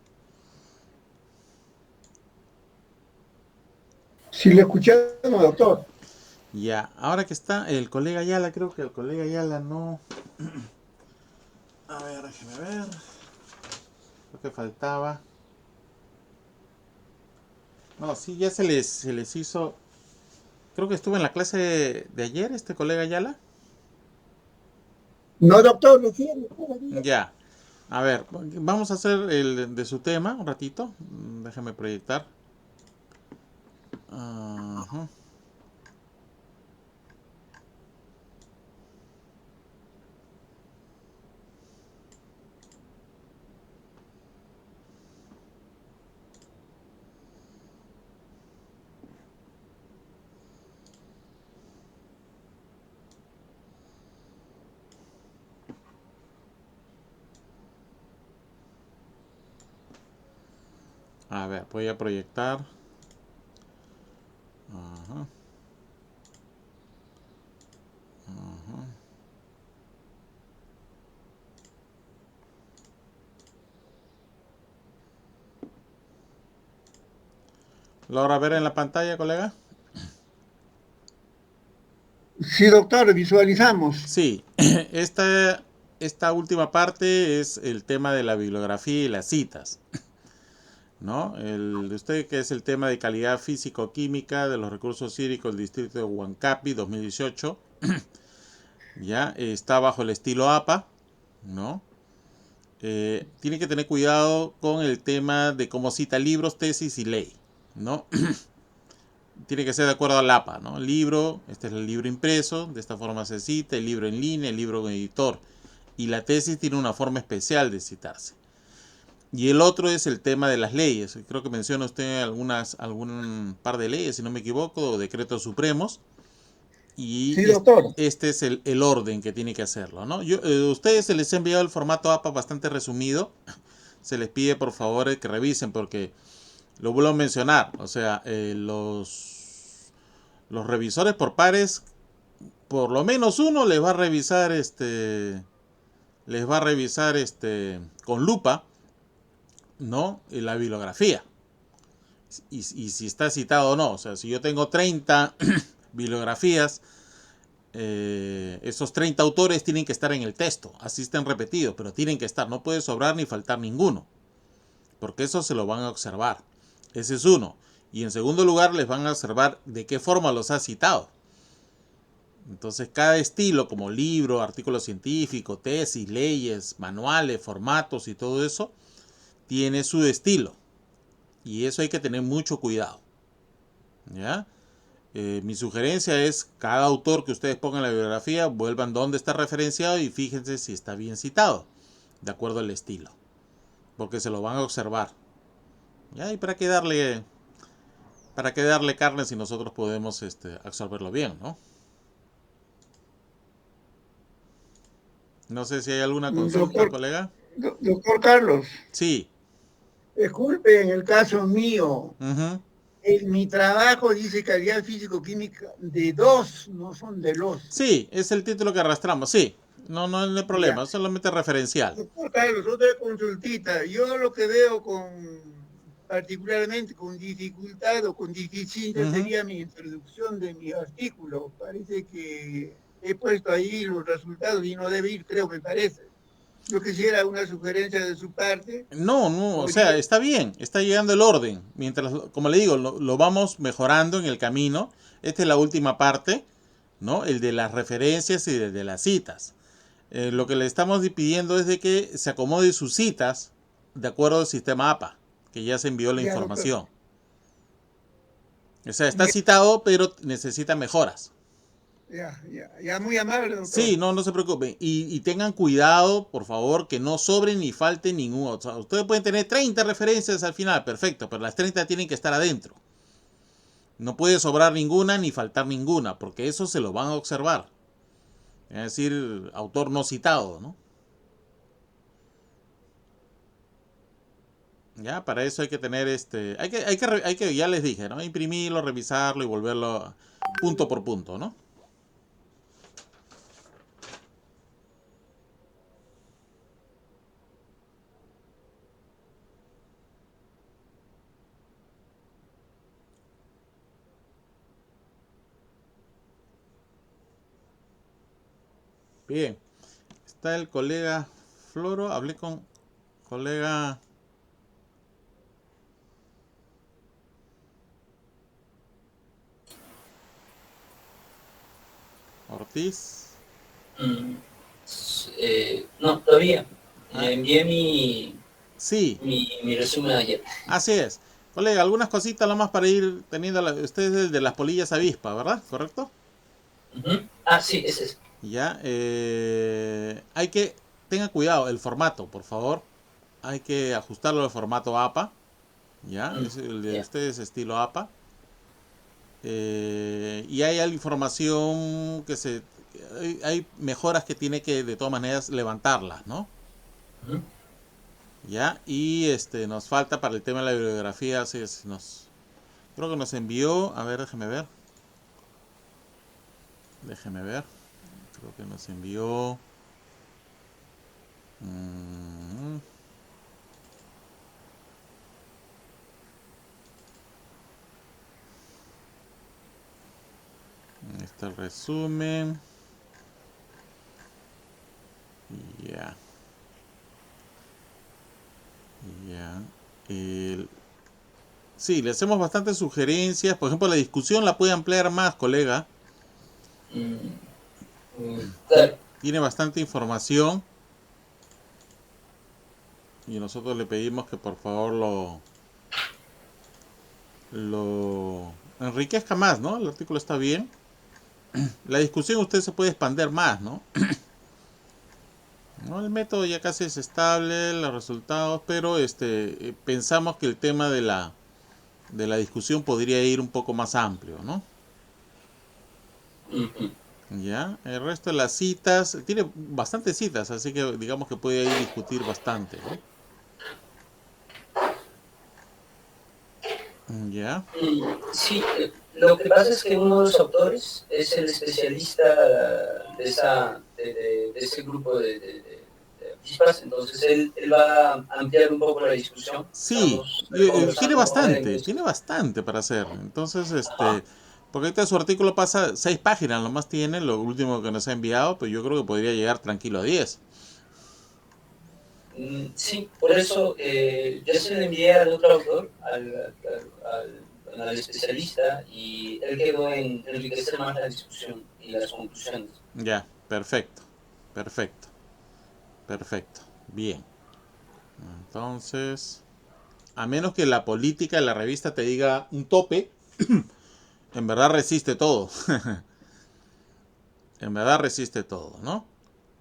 F: Si le escuchamos, doctor.
A: Ya, ahora que está el colega Ayala, creo que el colega Ayala no... A ver, déjeme ver. Lo que faltaba. No, sí, ya se les hizo. Creo que estuvo en la clase de ayer, este colega Ayala.
F: No, doctor, recién.
A: Ya. A ver, vamos a hacer el de su tema un ratito. Déjame proyectar. Ajá. A ver, voy a proyectar. Ajá. Ajá. ¿Logra ver en la pantalla, colega?
F: Sí, doctor, visualizamos.
A: Sí, esta última parte es el tema de la bibliografía y las citas, ¿no? El de usted que es el tema de calidad físico-química de los recursos hídricos del distrito de Huancapi 2018, ya está bajo el estilo APA, ¿no? Tiene que tener cuidado con el tema de cómo cita libros, tesis y ley, ¿no? tiene que ser de acuerdo al APA, ¿no? El libro, este es el libro impreso, de esta forma se cita, el libro en línea, el libro en editor. Y la tesis tiene una forma especial de citarse. Y el otro es el tema de las leyes. Creo que menciona usted algún par de leyes, si no me equivoco, o decretos supremos. Y
F: Sí, doctor.
A: este es el orden que tiene que hacerlo, ¿no? Ustedes se les ha enviado el formato APA bastante resumido. Se les pide por favor que revisen porque lo vuelvo a mencionar. O sea, los revisores por pares, por lo menos uno les va a revisar con lupa, ¿no? La bibliografía. Y si está citado o no. O sea, si yo tengo 30 bibliografías, esos 30 autores tienen que estar en el texto, así estén repetidos, pero tienen que estar, no puede sobrar ni faltar ninguno, porque eso se lo van a observar. Ese es uno. Y en segundo lugar les van a observar de qué forma los ha citado. Entonces cada estilo, como libro, artículo científico, tesis, leyes, manuales, formatos y todo eso, tiene su estilo. Y eso hay que tener mucho cuidado. ¿Ya? Mi sugerencia es, cada autor que ustedes pongan en la bibliografía, vuelvan donde está referenciado y fíjense si está bien citado, de acuerdo al estilo. Porque se lo van a observar. ¿Ya? ¿Y para qué darle carne si nosotros podemos absorberlo bien, ¿no? No sé si hay alguna consulta, colega.
F: Doctor Carlos,
A: Sí.
F: disculpe, en el caso mío,
A: Uh-huh.
F: en mi trabajo dice calidad físico-química de 2, no son de los.
A: Sí, es el título que arrastramos, sí. No hay problema,
F: Ya.
A: solamente referencial.
F: Doctor Carlos, otra consultita. Yo lo que veo particularmente con dificultad o con deficiencia
A: Uh-huh.
F: sería mi introducción de mi artículo. Parece que he puesto ahí los resultados y no debe ir, creo, me parece. Yo quisiera una sugerencia de su parte.
A: No, o sea, está bien, está llegando el orden. Mientras, como le digo, lo vamos mejorando en el camino. Esta es la última parte, ¿no? El de las referencias y el de las citas. Lo que le estamos pidiendo es de que se acomode sus citas de acuerdo al sistema APA, que ya se envió la información. O sea, está citado, pero necesita mejoras.
F: Ya, muy amable, doctor.
A: Sí, no se preocupen. Y tengan cuidado, por favor, que no sobre ni falte ninguno. O sea, ustedes pueden tener 30 referencias al final, perfecto, pero las 30 tienen que estar adentro. No puede sobrar ninguna ni faltar ninguna, porque eso se lo van a observar. Es decir, autor no citado, ¿no? Ya, para eso hay que tener hay que, ya les dije, ¿no? Imprimirlo, revisarlo y volverlo punto por punto, ¿no? Bien. Está el colega Floro, hablé con colega Ortiz.
G: No, todavía. Envié mi resumen ayer.
A: Así es. Colega, algunas cositas nomás para ir teniendo. Usted es el de las polillas avispa, ¿verdad? ¿Correcto?
G: Sí, ese es.
A: Ya. Hay que. Tenga cuidado, el formato, por favor. Hay que ajustarlo al formato APA. ¿Ya? El de ustedes es estilo APA. Y hay información que hay mejoras que tiene que de todas maneras levantarlas, ¿no? Ya, y nos falta para el tema de la bibliografía, creo que nos envió, a ver, déjeme ver, creo que nos envió, este el resumen, ya. Sí, le hacemos bastantes sugerencias. Por ejemplo, la discusión la puede ampliar más, colega.
G: Claro.
A: Tiene bastante información. Y nosotros le pedimos que por favor lo enriquezca más, ¿no? El artículo está bien. La discusión usted se puede expander más, ¿no? ¿No? El método ya casi es estable, los resultados, pero pensamos que el tema de la discusión podría ir un poco más amplio, ¿no? Ya, el resto de las citas, tiene bastantes citas, así que digamos que puede ahí discutir bastante, ¿no? Ya.
G: Sí, lo que pasa es que uno de los autores es el especialista de ese grupo de artistas, entonces él va a ampliar un poco la discusión.
A: Sí, tiene bastante para hacer. Entonces, porque ahorita su artículo pasa 6 páginas, nomás tiene, lo último que nos ha enviado, pero yo creo que podría llegar tranquilo a 10.
G: Sí, por eso yo se lo envié al otro autor, al especialista, y él quedó en enriquecer más la discusión y las conclusiones.
A: Ya, perfecto. Bien. Entonces, a menos que la política de la revista te diga un tope, en verdad resiste todo. En verdad resiste todo, ¿no?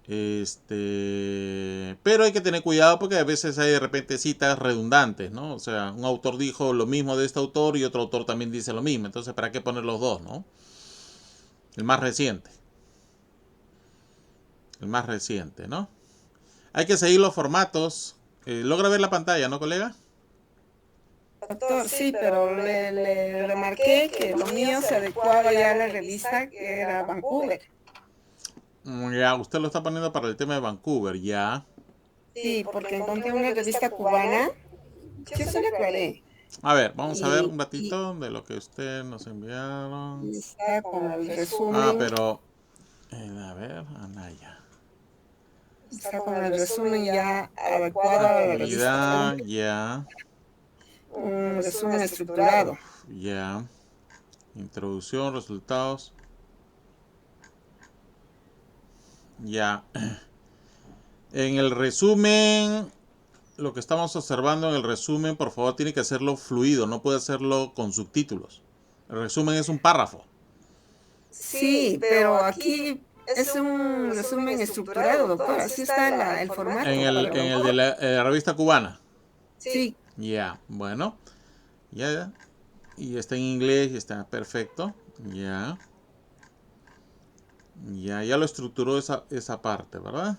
A: Pero hay que tener cuidado porque a veces hay de repente citas redundantes, ¿no? O sea, un autor dijo lo mismo de este autor y otro autor también dice lo mismo. Entonces, ¿para qué poner los dos, no? El más reciente, ¿no? Hay que seguir los formatos. ¿Logra ver la pantalla, no, colega?
E: Doctor, sí, pero le remarqué que lo mío se adecuaba ya a la revista que era Vancouver.
A: Ya, usted lo está poniendo para el tema de Vancouver, ya.
E: Sí, porque encontré una revista cubana. Yo se la aclaré.
A: A ver, vamos a ver un ratito de lo que usted nos enviaron.
E: Está con el resumen.
A: Ah, pero... a ver, Anaya.
E: Está con el resumen ya adecuado a la revista.
A: Ya.
E: Un resumen estructurado.
A: Ya. Introducción, resultados. Ya. En el resumen, lo que estamos observando en el resumen, por favor, tiene que hacerlo fluido, no puede hacerlo con subtítulos. El resumen es un párrafo.
E: Sí, pero aquí es un resumen estructurado, doctor. Así está el formato.
A: En el de la revista cubana.
E: Sí.
A: Ya, bueno. Ya. Y está en inglés y está perfecto. Ya. Ya lo estructuró esa parte, ¿verdad?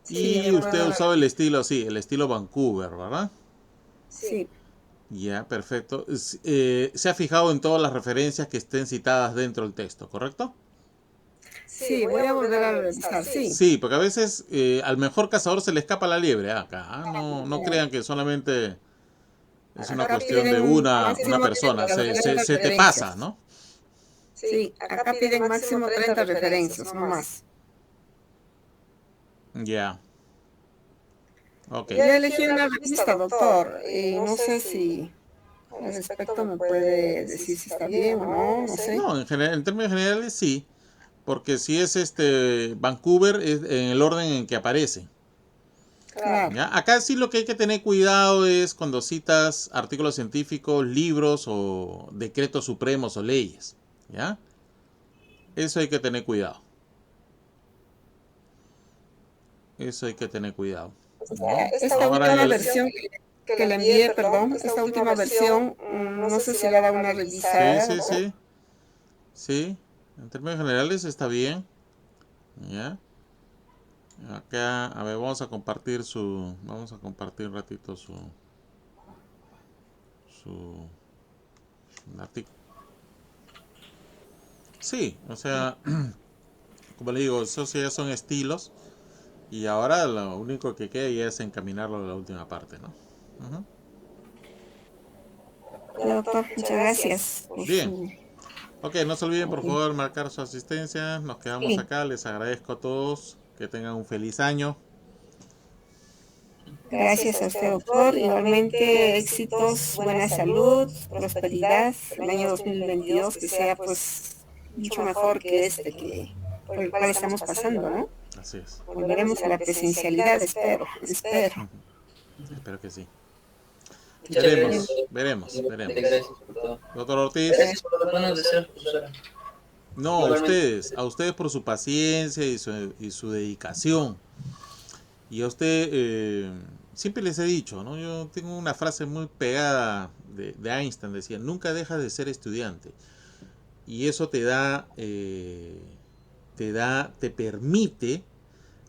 A: Sí, y usted ha usado el estilo, sí, el estilo Vancouver, ¿verdad?
E: Sí.
A: Ya, perfecto. Se ha fijado en todas las referencias que estén citadas dentro del texto, ¿correcto?
E: Sí, voy a volver a revisar, sí.
A: Sí, porque a veces al mejor cazador se le escapa la liebre acá. No crean que solamente es una cuestión de una persona, se te pasa, ¿no?
E: Sí, acá piden máximo 30 referencias, no más.
A: Ya. Ok.
E: Ya elegí una revista, doctor, y no sé si al respecto me puede decir si está bien o no, no sé.
A: No, en términos generales sí, porque si es Vancouver es en el orden en que aparece.
E: Claro.
A: ¿Ya? Acá sí lo que hay que tener cuidado es cuando citas artículos científicos, libros o decretos supremos o leyes. ¿Ya? Eso hay que tener cuidado. Esta
E: última versión que le envié, perdón, esta última versión, no sé si le ha dado una revisada.
A: Sí, en términos generales está bien. ¿Ya? Acá, a ver, vamos a compartir un ratito su artículo. Sí, o sea, como le digo, esos ya son estilos y ahora lo único que queda ya es encaminarlo a la última parte, ¿no?
E: Doctor, muchas gracias.
A: Bien. Ok, no se olviden por favor marcar su asistencia. Nos quedamos acá. Les agradezco a todos. Que tengan un feliz año.
E: Gracias a usted, doctor. Igualmente, éxitos, buena salud, prosperidad. El año 2022 que sea pues mucho mejor que por el cual estamos pasando, ¿no?
A: Así es.
E: Volveremos a la presencialidad, espero.
A: Espero que sí.
G: Muchas
A: Veremos,
G: gracias.
A: veremos, veremos.
G: Gracias por todo.
A: Doctor Ortiz.
G: Gracias por los buenos deseos, profesora.
A: No,
G: Igualmente.
A: a ustedes por su paciencia y su dedicación. Y a usted, siempre les he dicho, ¿no? Yo tengo una frase muy pegada de Einstein, decía, nunca dejas de ser estudiante. Y eso te permite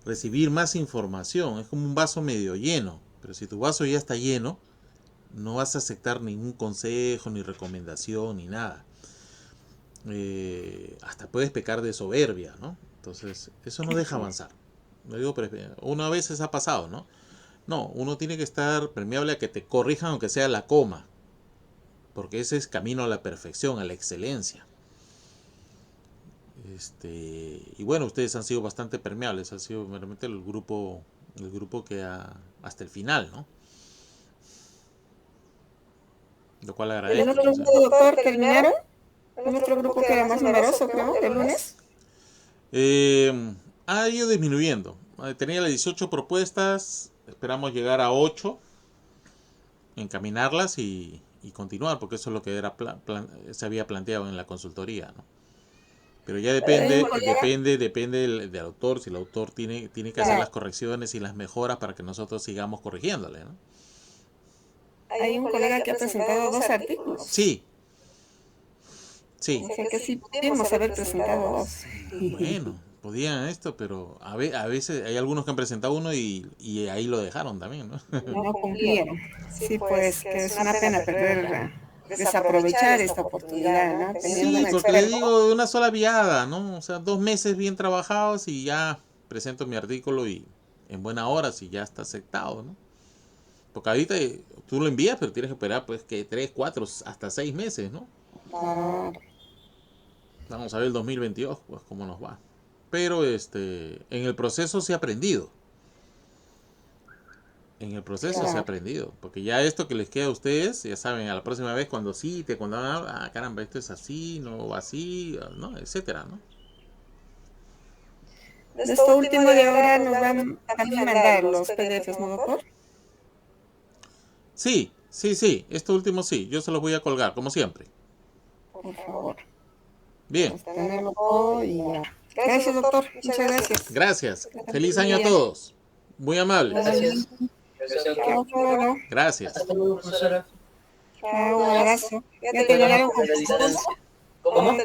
A: recibir más información. Es como un vaso medio lleno. Pero si tu vaso ya está lleno, no vas a aceptar ningún consejo, ni recomendación, ni nada. Hasta puedes pecar de soberbia, ¿no? Entonces, eso no deja avanzar. Lo digo, uno a veces ha pasado, ¿no? No, uno tiene que estar permeable a que te corrijan aunque sea la coma, porque ese es camino a la perfección, a la excelencia. Y bueno, ustedes han sido bastante permeables, ha sido realmente el grupo que hasta el final, ¿no? Lo cual
E: ¿El
A: agradezco.
E: otro grupo, doctor, terminaron? ¿El otro grupo que era más numeroso, creo, el lunes?
A: Ha ido disminuyendo. Tenía las 18 propuestas, esperamos llegar a 8, encaminarlas y continuar, porque eso es lo que se había planteado en la consultoría, ¿no? Pero ya depende del autor, si el autor tiene que hacer las correcciones y las mejoras para que nosotros sigamos corrigiéndole, ¿no?
E: Hay un colega que ha presentado 2 artículos.
A: Sí. Sí.
E: O sea que sí pudimos haber presentado 2.
A: Bueno, podían esto, pero a veces hay algunos que han presentado uno y ahí lo dejaron también, ¿no?
E: No cumplieron. Sí, pues que es una pena desaprovechar esta oportunidad, ¿no?
A: Sí, porque le digo de una sola viada, ¿no? O sea, 2 meses bien trabajados y ya presento mi artículo y en buena hora si ya está aceptado, ¿no? Porque ahorita tú lo envías, pero tienes que esperar pues que 3, 4, hasta 6 meses, ¿no? Vamos a ver el 2022, pues cómo nos va. Pero en el proceso se ha aprendido. En el proceso se ha aprendido. Porque ya esto que les queda a ustedes, ya saben, a la próxima vez cuando cite, cuando caramba, esto es así, no va así, ¿no? Etcétera, ¿no?
E: De esto último de ahora nos van a también mandar los PDFs, ¿no, doctor?
A: Sí. Esto último sí. Yo se los voy a colgar, como siempre.
E: Por favor.
A: Bien.
E: Tenerlo todo y ya. Gracias, doctor. Muchas gracias.
A: Gracias. Feliz año a todos. Muy amables.
G: Gracias.
A: Gracias.
G: Hasta luego, profesora.
E: Chao, un abrazo. ¿Ya
G: Bueno,
E: terminaron con
G: a la distancia. ¿Cómo?